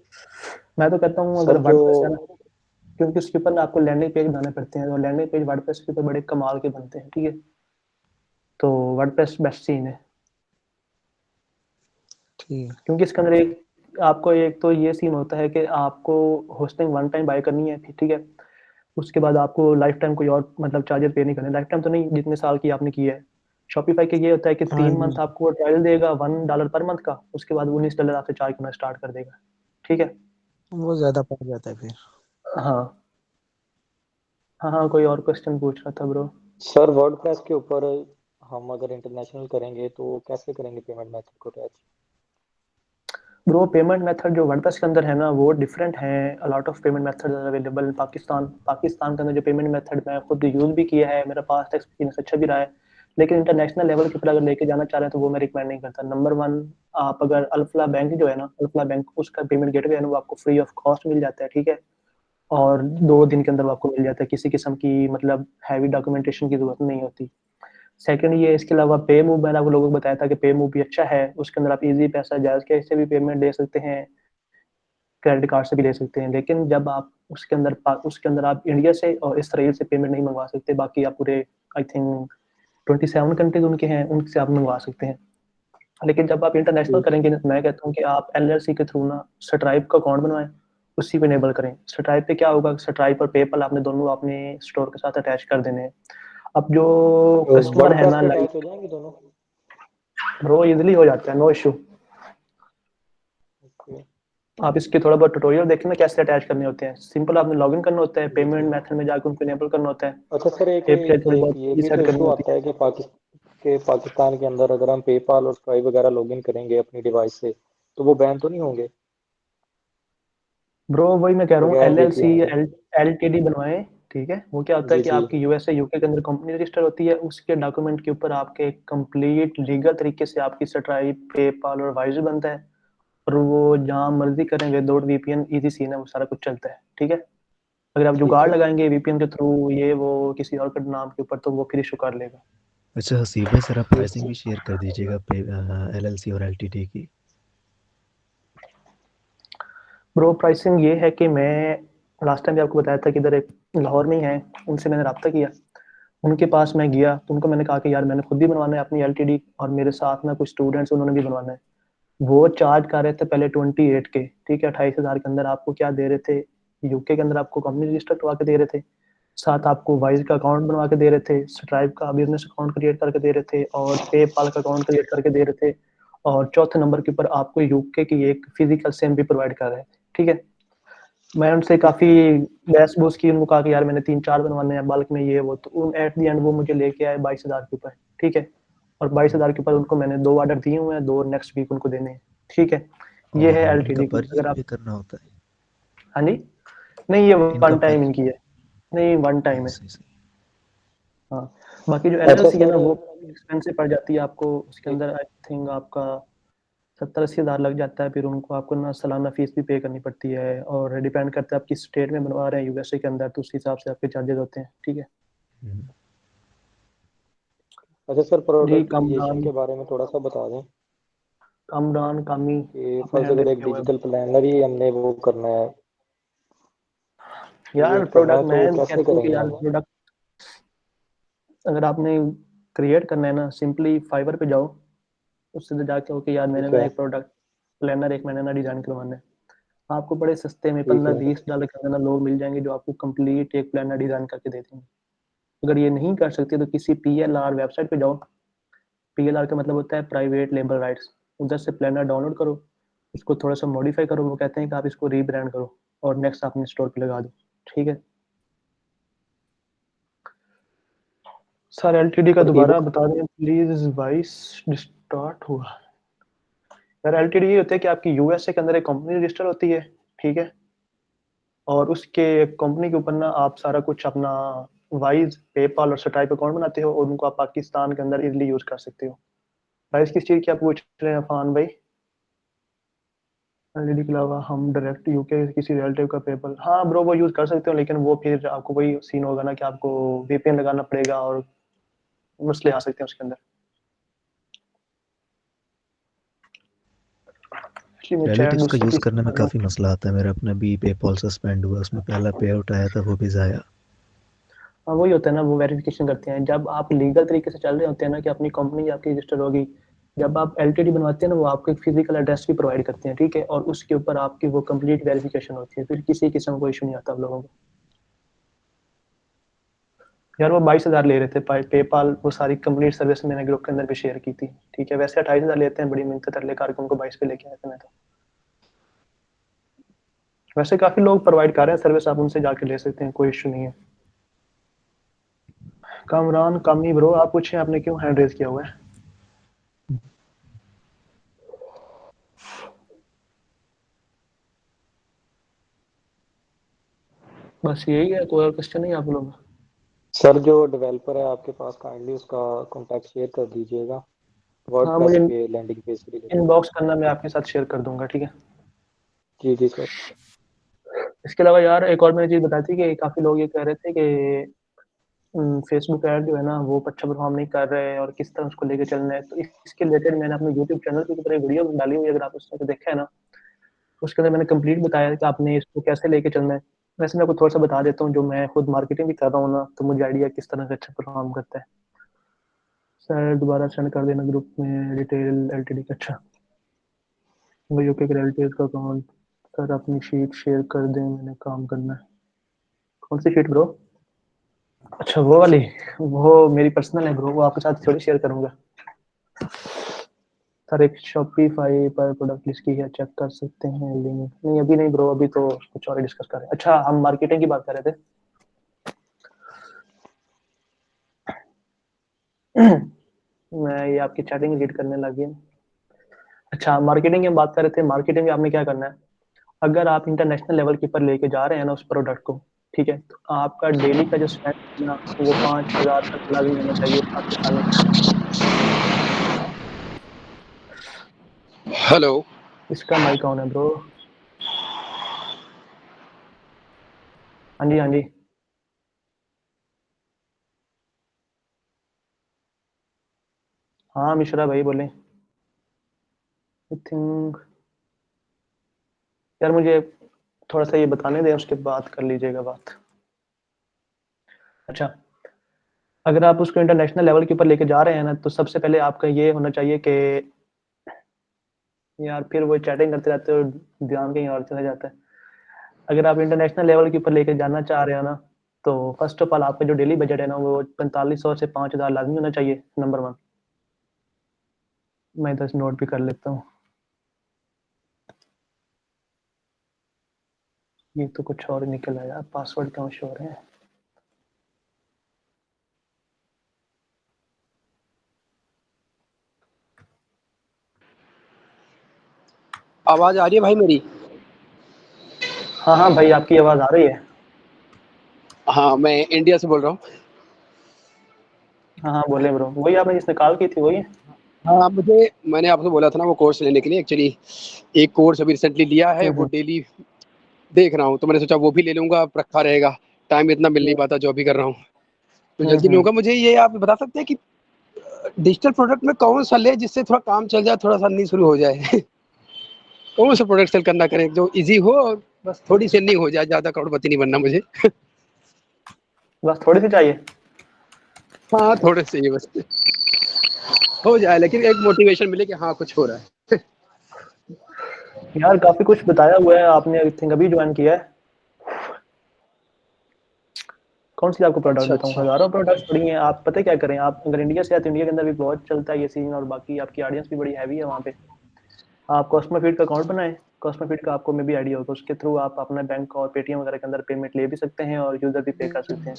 Speaker 1: मैं तो कहता हूँ अगर
Speaker 6: सर जो
Speaker 1: वर्डप्रेस है ना, क्योंकि उसके ऊपर ना आपको लैंडिंग पेज बनाने पड़ते हैं और लैंडिंग पेज वर्डप्रेस के ऊपर बड़े कमाल के बनते हैं, ठीक है। तो वर्डप्रेस बेस्ट सीन है,
Speaker 2: ठीक है।
Speaker 1: क्योंकि इसके अंदर एक आपको एक तो ये सीन होता है कि आपको होस्टिंग वन टाइम बाय करनी है, ठीक है। उसके बाद आपको लाइफ टाइम कोई और मतलब चार्जेस पे नहीं करने, लाइफ टाइम तो नहीं, जितने साल की आपने किया है। शॉपिफाई के ये होता है कि
Speaker 2: हाँ
Speaker 1: 3 मंथ
Speaker 2: जी,
Speaker 1: आपको ट्रायल देगा $1 पर मंथ का, उसके बाद $19 आपसे चार्ज करना स्टार्ट कर देगा, ठीक है।
Speaker 2: वो ज्यादा पड़ जाता है फिर।
Speaker 1: हाँ हाँ हाँ, कोई और क्वेश्चन पूछ रहा था ब्रो।
Speaker 6: सर वर्डप्रेस के ऊपर हम अगर इंटरनेशनल करेंगे तो कैसे करेंगे पेमेंट मेथड को अटैच?
Speaker 1: ब्रो पेमेंट मेथड जो वर्डप्रेस के अंदर है ना वो डिफरेंट है। A lot of payment method available in Pakistan के अंदर जो पेमेंट मेथड मैं खुद यूज भी किया है, मेरा पास्ट एक्सपीरियंस अच्छा भी रहा है। लेकिन इंटरनेशनल लेवल के ऊपर अगर लेके जाना चाह रहे हैं तो वो मैं रिकमेंड नहीं करता। नंबर 1, आप अगर अल्फला बैंक जो है ना, अल्फला बैंक उसका पेमेंट गेटवे है ना वो आपको फ्री ऑफ कॉस्ट मिल जाता है, ठीक है। और 2 दिन के अंदर वो आपको मिल जाता है, किसी किस्म की मतलब हैवी डॉक्यूमेंटेशन की जरूरत नहीं होती। सेकंड ये, इसके अलावा पे मूव मैंने आप लोगों को बताया था कि पे मूव भी अच्छा है, उसके अंदर आप इजी पैसा जायज़ कैसे भी पेमेंट दे सकते हैं। क्रेडिट कार्ड से भी ले सकते हैं, लेकिन जब आप उसके अंदर आप इंडिया से और इसराइल से पेमेंट नहीं मंगवा सकते। बाकी आप पूरे आई थिंक 27 कंट्रीज उनके हैं, उनसे आप मंगवा सकते हैं। लेकिन जब आप इंटरनेशनल करेंगे ना, मैं कहता हूँ कि आप एलएलसी के थ्रू ना स्ट्राइप का अकाउंट बनवाएं, उसी पे इनेबल करें। स्ट्राइप पे क्या होगा, स्ट्राइप और पेपल आपने दोनों अपने स्टोर के साथ अटैच कर देने हैं। अब जो कस्टमर है
Speaker 6: वर्डप्रेस
Speaker 1: ना,
Speaker 6: पे
Speaker 1: लाइक
Speaker 6: अटैच हो जाएंगे दोनों?
Speaker 1: ब्रो इजिली हो जाता है, नो इशू।
Speaker 6: ओके।
Speaker 1: आप इसके थोड़ा बहुत ट्यूटोरियल देखें ना कैसे अटैच करने होते हैं। सिंपल आपने लॉगिन करना होता है,
Speaker 6: जी
Speaker 1: पेमेंट
Speaker 6: जी।
Speaker 1: मेथड में जाकर उनको इनेबल करना होता है,
Speaker 6: अच्छा सर, एक
Speaker 1: एपीआई थोड़ी
Speaker 6: एक
Speaker 1: बहुत
Speaker 6: ये भी
Speaker 1: सेट
Speaker 6: तो
Speaker 1: करनी
Speaker 6: इशू
Speaker 1: होती
Speaker 6: आता
Speaker 1: है।
Speaker 6: है कि पाकिस्तान के अंदर अगर हम पेपाल और स्ट्राइप वगैरह लॉगिन करेंगे अपनी डिवाइस से, तो वो बैन तो नहीं होंगे
Speaker 1: ब्रो वही मैं कह रहा हूँ,
Speaker 6: बगैर
Speaker 1: एलएलसी
Speaker 6: वीपीएन
Speaker 1: या
Speaker 6: के?
Speaker 1: एलटीडी बनवाएं। ठीक है, वो क्या होता है
Speaker 6: जी
Speaker 1: कि
Speaker 6: जी।
Speaker 1: आपकी यूएसए यूके के अंदर कंपनी रजिस्टर होती है, उसके डॉक्यूमेंट के ऊपर आपके कंप्लीट लीगल तरीके से आपकी स्ट्राइप, पेपाल और वाइज बनता है, और वो जहाँ मर्जी करें विदाउट वीपीएन इजी सीन है, वो सारा कुछ चलता है। ठीक है, अगर आप
Speaker 6: ठीक
Speaker 1: जुगाड़
Speaker 6: है।
Speaker 1: लगाएंगे वीपीएन के थ्रू ये वो किसी और के नाम के ऊपर, तो वो फिर इशू कर लेगा।
Speaker 5: अच्छा हसीब भाई सर आप
Speaker 6: ठीक
Speaker 5: प्राइसिंग भी
Speaker 6: ठीक।
Speaker 5: शेयर कर दीजिएगा पे एलएलसी और एलटीडी की।
Speaker 1: ब्रो प्राइसिंग ये है कि मैं लास्ट टाइम भी आपको बताया था कि इधर एक लाहौर में ही है, उनसे मैंने रब्ता किया, उनके पास मैं गया तो उनको मैंने कहा कि यार मैंने खुद भी बनवाना है अपनी एलटीडी, और मेरे साथ में कुछ स्टूडेंट्स उन्होंने भी बनवाना है। वो चार्ज कर रहे थे पहले 28 के, ठीक है, 28,000 के अंदर आपको क्या दे रहे थे, यूके के अंदर आपको कंपनी रजिस्टर करवा के दे रहे थे, साथ आपको वाइज का अकाउंट बनवा के दे रहे थे, स्ट्राइप का बिजनेस अकाउंट क्रिएट करके दे रहे थे, और पेपाल का अकाउंट क्रिएट करके दे रहे थे, और चौथे नंबर के ऊपर आपको यूके की एक फिजिकल सिम भी प्रोवाइड कर रहे हैं। ठीक है, मैं उनसे काफी बहस बूस की, उनको कहा कि यार मैंने 3-4 बनवाने हैं बल्क में ये वो, तो एट द एंड वो मुझे लेके आए 22,000 के ऊपर। ठीक है, और 22,000 के ऊपर उनको मैंने 2 ऑर्डर दिए हुए हैं, 2 नेक्स्ट वीक उनको देने हैं। ठीक है, ये
Speaker 5: और
Speaker 1: है
Speaker 5: इनका
Speaker 1: एलटीडी की,
Speaker 5: पर यूज़
Speaker 1: अगर आप।
Speaker 5: पे करना होता है?
Speaker 1: हाँ जी, नहीं ये
Speaker 5: इनका
Speaker 1: वन
Speaker 5: पर
Speaker 1: टाइम इनकी है, नहीं वन टाइम है।
Speaker 5: सही सही।
Speaker 1: हाँ, बाकी जो
Speaker 6: अच्छा
Speaker 1: एलएलसी है ना
Speaker 6: सर।
Speaker 1: वो एक्सपेंसिव पड़ जाती है आपको, उसके
Speaker 6: ठीक।
Speaker 1: अंदर आई थिंक आपका 70-80 हज़ार लग जाता है, फिर उनको आपको ना सालाना फीस भी पे करनी पड़ती है, और डिपेंड करता है आप किस स्टेट में बनवा रहे हैं यूएसए के अंदर, तो उस हिसाब से आपके चार्जेस होते हैं। ठीक है
Speaker 5: हम्म।
Speaker 6: अच्छा सर,
Speaker 1: जी,
Speaker 6: प्रोडक्टिफिकेशन के बारे में थोड़ा सा बता दें
Speaker 1: कामरान कामी
Speaker 6: कि
Speaker 1: अपने
Speaker 6: फर्स्ट
Speaker 1: हैंड
Speaker 6: अगर
Speaker 1: रेस
Speaker 6: एक
Speaker 1: किया हुआ है।
Speaker 6: डिजिटल प्लानर ही हमने वो करना है,
Speaker 1: यार
Speaker 6: क्रिएट करना
Speaker 1: प्रोडक्ट
Speaker 6: है, तो
Speaker 1: मैं
Speaker 6: वो कैसे
Speaker 1: कहता हूँ कि
Speaker 6: करेंगे
Speaker 1: यार
Speaker 6: हम?
Speaker 1: प्रोडक्ट अगर आपने क्रिएट करना है ना, सिंपली फाइवर पे जाओ, उससे तो जाके हो कि यार मैंने
Speaker 6: ठीक
Speaker 1: ना
Speaker 6: है।
Speaker 1: एक प्रोडक्ट प्लानर एक महीने ना डिजाइन करवाना है, आपको बड़े सस्ते में
Speaker 6: ठीक है।
Speaker 1: 15-20 डॉलर के अंदर ना लोग मिल जाएंगे जो आपको कंप्लीट एक प्लानर डिजाइन करके दे देंगे। अगर ये नहीं कर सकते तो किसी पीएलआर वेबसाइट पे जाओ। पीएलआर का मतलब होता है प्राइवेट लेबल राइट्स, उधर से प्लानर डाउनलोड करो, उसको थोड़ा सा मॉडिफाई करो, वो कहते हैं कि आप इसको रीब्रांड करो और नेक्स्ट अपने स्टोर पे लगा दो। ठीक है सर, एलटीडी का
Speaker 6: सर ई
Speaker 1: दोबारा
Speaker 6: बुक।
Speaker 1: बता दें प्लीज, वाइस डिस्टार्ट हुआ। यार एलटीडी ये होता है कि आपकी यूएसए के अंदर एक कंपनी रजिस्टर होती है, ठीक है, और उसके कंपनी के ऊपर ना आप सारा कुछ अपना वाइज, पेपाल और स्ट्राइप अकाउंट बनाते हो, और उनको आप पाकिस्तान के अंदर इजीली यूज कर सकते हो। वाइस किस चीज़ की आप पूछ रहे हैं फान भाई? एलईडी के अलावा हम डायरेक्ट यूके किसी रिलेटिव का पेपल, हाँ ब्रो वो यूज कर सकते हो, लेकिन वो फिर आपको वही सीन होगा ना कि आपको वीपीएन लगाना पड़ेगा, और मसले आ सकते हैं उसके अंदर। एक्चुअली मैं चैट
Speaker 5: रिलेटिव्स का
Speaker 1: दूसरे
Speaker 5: यूज़
Speaker 1: किसी
Speaker 5: करने में
Speaker 1: कर रहा हूँ।
Speaker 5: काफ़ी मसला आता है। मेरा अपना भी पेपॉल सस्पेंड हुआ, उसमें पहला पे आउट आया था वो भी ज़ाया।
Speaker 1: हाँ वही होता है ना, वो वेरिफिकेशन करते हैं जब आप लीगल तरीके से चल रहे होते हैं ना कि अपनी कंपनी आपकी रजिस्टर होगी। जब आप एलटीडी बनवाते हैं ना, वो आपको एक फिजिकल एड्रेस भी प्रोवाइड करते हैं, ठीक है, और उसके ऊपर आपकी वो कंप्लीट वेरिफिकेशन होती है, फिर किसी किस्म का इशू नहीं आता आप लोगों को। यार वो 22,000 ले रहे थे पेपाल, वो सारी कंप्लीट सर्विस मैंने ग्रुप के अंदर भी शेयर की थी। ठीक है, वैसे 28,000 लेते हैं, बड़ी मिन्नत तरले करके उनको 22 पे लेके आया था मैं तो। वैसे काफी लोग प्रोवाइड कर रहे हैं सर्विस, आप उनसे जाके ले सकते हैं, कोई इशू नहीं है। कामरान कामी ब्रो, आप पूछें आपने क्यों हैंड रेज किया हुआ है? बस यही है, कोई और क्वेश्चन नहीं आप लोगों का?
Speaker 6: सर जो डेवलपर है आपके पास, काइंडली उसका कांटेक्ट शेयर कर दीजिएगा
Speaker 1: हाँ मुझे
Speaker 6: वर्डप्रेस पे लैंडिंग पेज के रिलेटेड।
Speaker 1: इनबॉक्स करना, मैं आपके साथ शेयर कर दूंगा, ठीक है।
Speaker 6: जी जी सर।
Speaker 1: इसके अलावा यार एक और मैंने चीज बताई थी कि काफी लोग ये कह रहे थे कि फेसबुक ऐड जो है ना वो अच्छा परफॉर्म नहीं कर रहे हैं, और किस तरह उसको लेके चलना है, तो इसके रिलेटेड मैंने अपने यूट्यूब चैनल के ऊपर एक वीडियो डाली हुई है, अगर आप उसने देखा है ना, उसके अंदर मैंने कंप्लीट बताया कि आपने इसको कैसे लेके चलना है। वैसे मैं आपको थोड़ा सा बता देता हूँ, जो मैं खुद मार्केटिंग भी कर रहा हूँ ना, तो मुझे आइडिया किस तरह से अच्छा परफॉर्म करता है। सर दोबारा सेंड कर देना ग्रुप में डिटेल एलटीडी का। अच्छा यूके के रिलेटिव का अकाउंट। सर अपनी शीट शेयर कर दें, मैंने काम करना है। कौन सी शीट ब्रो? अच्छा वो वाली, वो मेरी पर्सनल है ब्रो, वो आपके साथ थोड़ी शेयर करूंगा। सर एक शॉपिफाई पर प्रोडक्ट लिस्ट की है, चेक कर सकते हैं लिंक। नहीं अभी नहीं ब्रो, अभी तो कुछ और डिस्कस कर रहे हैं। अच्छा हम मार्केटिंग की बात कर रहे थे। मैं ये आपकी चैटिंग रीड करने लगी। अच्छा मार्केटिंग की हम बात कर रहे थे। मार्केटिंग में आपने क्या करना है, अगर आप इंटरनेशनल लेवल के ऊपर लेके जा रहे हैं ना उस प्रोडक्ट को, ठीक है, तो आपका डेली का जो स्पेंड है ना वो 5,000 तक लाजमी होना चाहिए आपके सालों का।
Speaker 7: हेलो।
Speaker 1: इसका माइक ऑन है ब्रो। हाँ जी हाँ जी। हाँ मिश्रा भाई बोले। आई थिंक यार मुझे थोड़ा सा ये बताने दें, उसके बाद कर लीजिएगा बात। अच्छा अगर आप उसको इंटरनेशनल लेवल के ऊपर लेके जा रहे हैं ना, तो सबसे पहले आपका ये होना चाहिए कि यार फिर वो चैटिंग करते रहते हो, ध्यान कहीं और चला जाता है। अगर आप इंटरनेशनल लेवल के ऊपर लेके जाना चाह रहे हो ना, तो फर्स्ट ऑफ ऑल आपका जो डेली बजट है ना वो 4500 से 5,000 लाजमी होना चाहिए, नंबर वन। मैं 10 नोट भी कर लेता हूँ। ये तो कुछ और निकल आया, पासवर्ड कहाँ शो हो रहे हैं।
Speaker 7: आवाज आ रही है भाई मेरी?
Speaker 1: हाँ हाँ भाई आपकी आवाज आ रही है।
Speaker 7: हाँ मैं इंडिया से बोल रहा हूँ।
Speaker 1: हाँ हाँ बोले ब्रो, वही आपने जिसने कॉल की थी वही।
Speaker 7: हाँ मैंने आपसे बोला था ना वो कोर्स लेने के लिए। एक्चुअली एक कोर्स अभी रिसेंटली लिया है, वो डेली देख रहा हूँ, तो मैंने सोचा वो भी ले लूंगा, रखा रहेगा। टाइम इतना मिल नहीं पाता जो अभी कर रहा हूँ, तो जल्दी नहीं होगा। मुझे ये आप बता सकते हैं कि डिजिटल प्रोडक्ट में कौन सा ले जिससे थोड़ा काम चल जाए, थोड़ा सा अर्निंग शुरू हो जाए? कौन सा प्रोडक्ट सेल करना करें जो इजी हो और बस थोड़ी सी अर्निंग हो जाए, ज्यादा करोड़पति नहीं बनना मुझे।
Speaker 1: बस थोड़ी सी चाहिए।
Speaker 7: हाँ थोड़े से ही बस हो जाए, लेकिन एक मोटिवेशन मिले कि हाँ कुछ हो रहा है।
Speaker 1: यार काफी कुछ बताया हुआ है आपने, आई थिंक अभी ज्वाइन किया है। कौन सी आपको प्रोडक्ट
Speaker 7: अच्छा
Speaker 1: बताऊं,
Speaker 7: अच्छा।
Speaker 1: हजारों प्रोडक्ट्स पड़ी हैं। आप पता है क्या करें, आप अगर इंडिया से आते हैं, इंडिया के अंदर भी बहुत चलता है ये सीन, और बाकी आपकी ऑडियंस भी बड़ी हैवी है वहाँ पे। आप कॉस्मोफीड का अकाउंट बनाएं। कॉस्मोफीड का आपको में भी आइडिया होगा, उसके थ्रू आप अपना बैंक और पेटीएम वगैरह के अंदर पेमेंट ले भी सकते हैं और यूजर भी पे कर सकते हैं।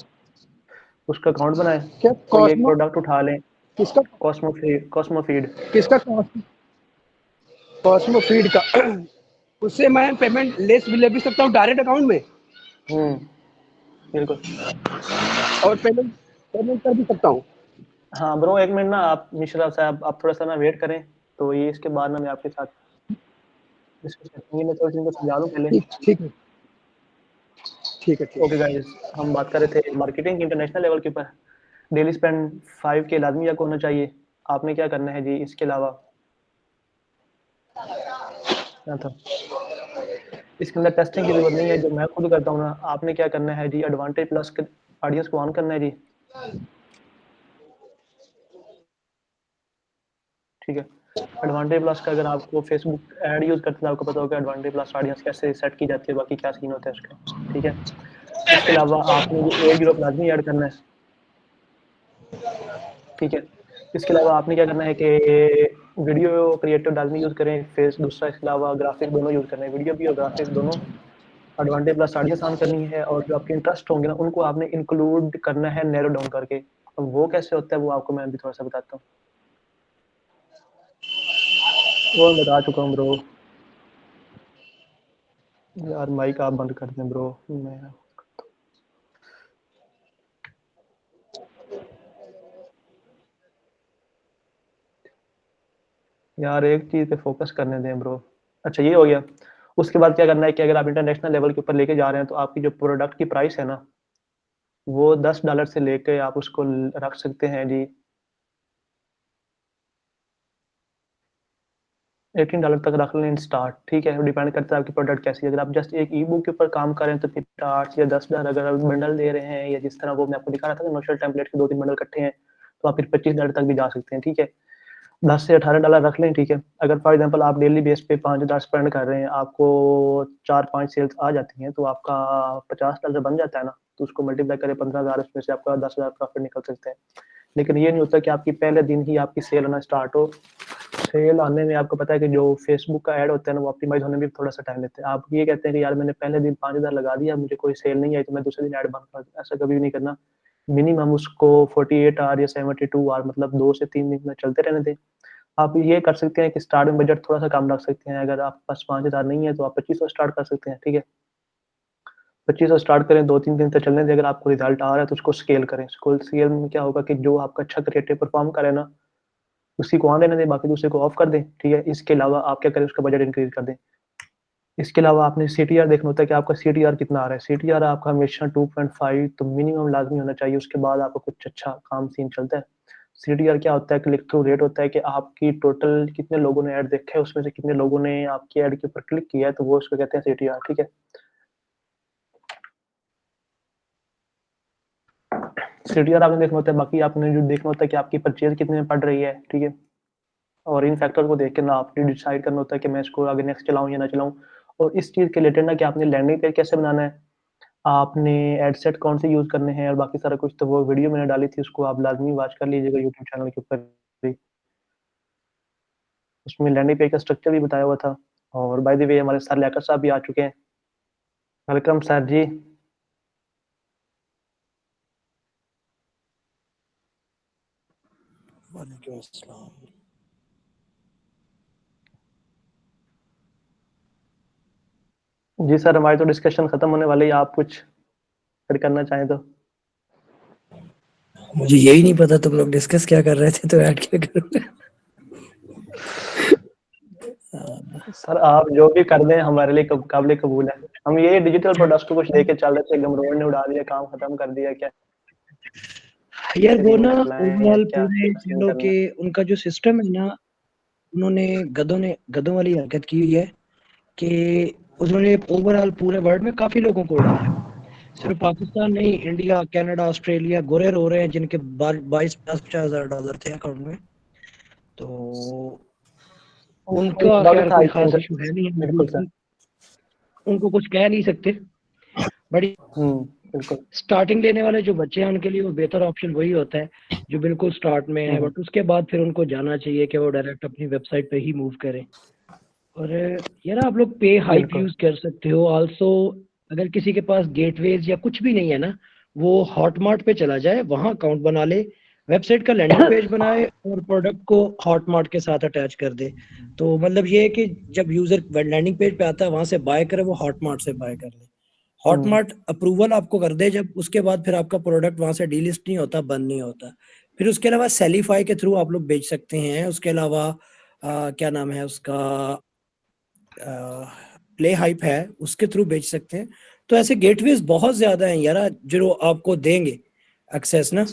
Speaker 1: उसका अकाउंट बनाएं,
Speaker 7: क्या
Speaker 1: कोई एक
Speaker 7: कॉस्मो
Speaker 1: प्रोडक्ट उठा लें।
Speaker 7: किसका
Speaker 1: कॉस्मोफीड, कॉस्मोफीड।
Speaker 7: किसका कॉस्मो फीड का? उससे मैं पेमेंट ले भी सकता हूँ डायरेक्ट अकाउंट में,
Speaker 1: बिल्कुल।
Speaker 7: और पेमेंट पेमेंट कर भी सकता हूँ?
Speaker 1: हाँ ब्रो एक मिनट ना, आप मिश्रा साहब आप थोड़ा सा ना वेट करें, तो ये इसके बाद ना मैं आपके साथ डिस्कस करेंगे। मैं थोड़ी सी इनको समझा दूं पहले।
Speaker 7: ठीक ठीक है ठीक है ठीक
Speaker 1: ओके गाइस, हम बात कर रहे थे मार्केटिंग इंटरनेशनल लेवल के ऊपर। डेली स्पेंड 5K लाजमी आपको होना चाहिए। आपने क्या करना है जी इसके अलावा, क्या था इसके अंदर टेस्टिंग की जरूरत नहीं है, जो मैं खुद करता हूँ ना। आपने क्या करना है जी, एडवांटेज प्लस के ऑडियंस को ऑन करना है जी, ठीक है। एडवांटेज प्लस का अगर आपको फेसबुक ऐड यूज करते हैं, आपको पता होगा एडवांटेज प्लस ऑडियंस कैसे सेट की जाती है, बाकी क्या सीन होता है उसका, ठीक है। इसके अलावा आपने ये एड ग्रुप लाजमी ऐड करना है, ठीक है। इसके अलावा आपने क्या करना है कि वीडियो क्रिएटिव लाजमी यूज करें फेस, दूसरा इसके अलावा ग्राफिक दोनों यूज करना है, वीडियो भी और ग्राफिक दोनों। एडवांटेज प्लस ऑडियंस ऑन करनी है, और जो आपके इंटरेस्ट होंगे ना उनको आपने इंक्लूड करना है नैरो डाउन करके। अब वो कैसे होता है वो आपको मैं अभी थोड़ा सा बताता हूँ, वो मैं बता चुका हूँ ब्रो। यार माइक आप बंद कर दें ब्रो। मैं यार एक चीज पे फोकस करने दें ब्रो। अच्छा ये हो गया। उसके बाद क्या करना है कि अगर आप इंटरनेशनल लेवल के ऊपर लेके जा रहे हैं, तो आपकी जो प्रोडक्ट की प्राइस है ना वो $10 से लेके आप उसको रख सकते हैं जी $18 तक रख लें स्टार्ट, ठीक है। डिपेंड करता है आपकी प्रोडक्ट कैसी है। अगर आप जस्ट एक ई बुक के ऊपर काम कर रहे हैं तो फिर 8 या 10,000, अगर आप बंडल दे रहे हैं या जिस तरह वो मैं आपको दिखा रहा था कि नोशन टेम्पलेट के 2-3 बंडल इकट्ठे हैं, तो आप फिर $25 तक भी जा सकते हैं, ठीक है। 10 से $18 रख लें, ठीक है। अगर फॉर एग्जांपल आप डेली बेस पे 5,000 स्पेंड कर रहे हैं, आपको 4-5 सेल्स आ जाती हैं, तो आपका $50 बन जाता है ना, तो उसको मल्टीप्लाई करें 15,000, उसमें से आपका 10,000 प्रॉफिट निकल सकते हैं। लेकिन ये नहीं होता कि आपकी पहले दिन ही आपकी सेल आना स्टार्ट हो। सेल आने में आपको पता है कि जो फेसबुक का ऐड होता है ना, वो ऑप्टिमाइज होने में भी थोड़ा सा टाइम लेता है। आप ये कहते हैं कि यार मैंने पहले दिन 5,000 लगा दिया, मुझे कोई सेल नहीं आई तो मैं दूसरे दिन ऐड बंद कर दूं। ऐसा कभी भी नहीं करना। मिनिमम उसको 48 आवर या 72 आवर, मतलब 2 से 3 दिन में चलते रहने दें। आप ये कर सकते हैं कि स्टार्ट में बजट थोड़ा सा कम रख सकते हैं। अगर आपके पास 5,000 नहीं है तो आप 2500 स्टार्ट कर सकते हैं, ठीक है। 2500 स्टार्ट करें, 2-3 दिन तक चलने दें। अगर आपको रिजल्ट आ रहा है तो उसको स्केल करें। स्केल में क्या होगा कि जो आपका अच्छा क्रिएटिव परफॉर्म करे ना, उसी को ऑन रहने दें, बाकी दूसरे को ऑफ कर दें, ठीक है। इसके अलावा आप क्या करें, उसका बजट इंक्रीज कर दें। इसके अलावा आपने CTR देखना होता है कि आपका CTR कितना आ रहा है। CTR आपका हमेशा 2.5 तो मिनिमम लाजमी होना चाहिए, उसके बाद आपको कुछ अच्छा काम सीन चलता है। CTR क्या होता है, क्लिक थ्रू रेट होता है कि आपकी टोटल कितने लोगों ने ऐड देखा है, उसमें से कितने लोगों ने आपकी ऐड के ऊपर क्लिक किया है, तो वो उसको कहते हैं CTR, ठीक है। CTR आपने देखना होता है। बाकी आपने जो देखना होता है कि आपकी परचेज कितने में पड़ रही है, ठीक है। और इन फैक्टर को देख के ना आपने डिसाइड करना होता है कि मैं इसको आगे नेक्स्ट चलाऊं या ना चलाऊं। और इस चीज़ के रिलेटेड ना कि आपने लैंडिंग पेज कैसे बनाना है, आपने एड सेट कौन से यूज़ करने हैं और बाकी सारा कुछ, तो वो वीडियो मैंने डाली थी, उसको आप लाजमी वॉच कर लीजिएगा यूट्यूब चैनल के ऊपर भी। उसमें लैंडिंग पेज का स्ट्रक्चर भी बताया हुआ था। और बाय द वे हमारे सर लियाकत साहब भी आ चुके हैं। वेलकम सर जी।
Speaker 8: वालेकुम अस्सलाम।
Speaker 1: जी सर, हमारी तो डिस्कशन खत्म होने वाली है, आप कुछ फिर करना चाहें तो।
Speaker 8: मुझे यही नहीं पता तुम लोग डिस्कस क्या कर रहे थे, तो ऐड क्या करूँगा।
Speaker 1: सर आप जो भी कर दें हमारे लिए काबिल कबूल है। हम ये डिजिटल प्रोडक्ट्स को कुछ लेके चल रहे थे, गमरोड ने उड़ा दिया, काम खत्म कर दिया क्या।
Speaker 8: यार वो ना
Speaker 1: चलाएं
Speaker 8: ओवरऑल
Speaker 1: क्या
Speaker 8: पूरे
Speaker 1: सीन
Speaker 8: चीजों
Speaker 1: करना
Speaker 8: के
Speaker 1: है।
Speaker 8: उनका जो सिस्टम है ना, उन्होंने गधों वाली हरकत की हुई है कि उन्होंने ओवरऑल पूरे वर्ल्ड में काफी लोगों को उड़ाया है। सिर्फ पाकिस्तान नहीं, इंडिया, कनाडा, ऑस्ट्रेलिया गोरे रो रहे हैं जिनके 22-50 हजार डॉलर थे अकाउंट में। तो उनका खैर कोई खास इशू है नहीं,
Speaker 1: बिल्कुल सर।
Speaker 8: उनको कुछ कह नहीं सकते। बड़ी
Speaker 1: बिल्कुल।
Speaker 8: स्टार्टिंग लेने वाले जो बच्चे हैं उनके लिए वो बेहतर ऑप्शन वही होता है जो बिल्कुल स्टार्ट में है, बट उसके बाद फिर उनको जाना चाहिए कि वो डायरेक्ट अपनी वेबसाइट पे ही मूव करें। और यार आप लोग पे हाइप
Speaker 1: बिल्कुल।
Speaker 8: यूज कर सकते हो आल्सो। अगर किसी के पास गेटवेज या कुछ भी नहीं है ना, वो हॉटमार्ट पे चला जाए, वहां अकाउंट बना ले, वेबसाइट का लैंडिंग पेज बनाए और प्रोडक्ट को हॉटमार्ट के साथ अटैच कर दे। तो मतलब ये है कि जब यूजर लैंडिंग पेज पे आता है वहां से बाय करे, वो हॉटमार्ट से बाय कर ले। हॉटमार्ट अप्रूवल आपको कर दे जब, उसके बाद फिर आपका प्रोडक्ट वहां से डीलिस्ट नहीं होता, बंद नहीं होता। फिर उसके अलावा सेलिफाई के थ्रू आप लोग बेच सकते हैं। उसके अलावा क्या नाम है उसका, प्ले हाइप है, उसके थ्रू बेच सकते हैं। तो ऐसे गेटवेज बहुत ज्यादा हैं यार जो आपको देंगे एक्सेस ना,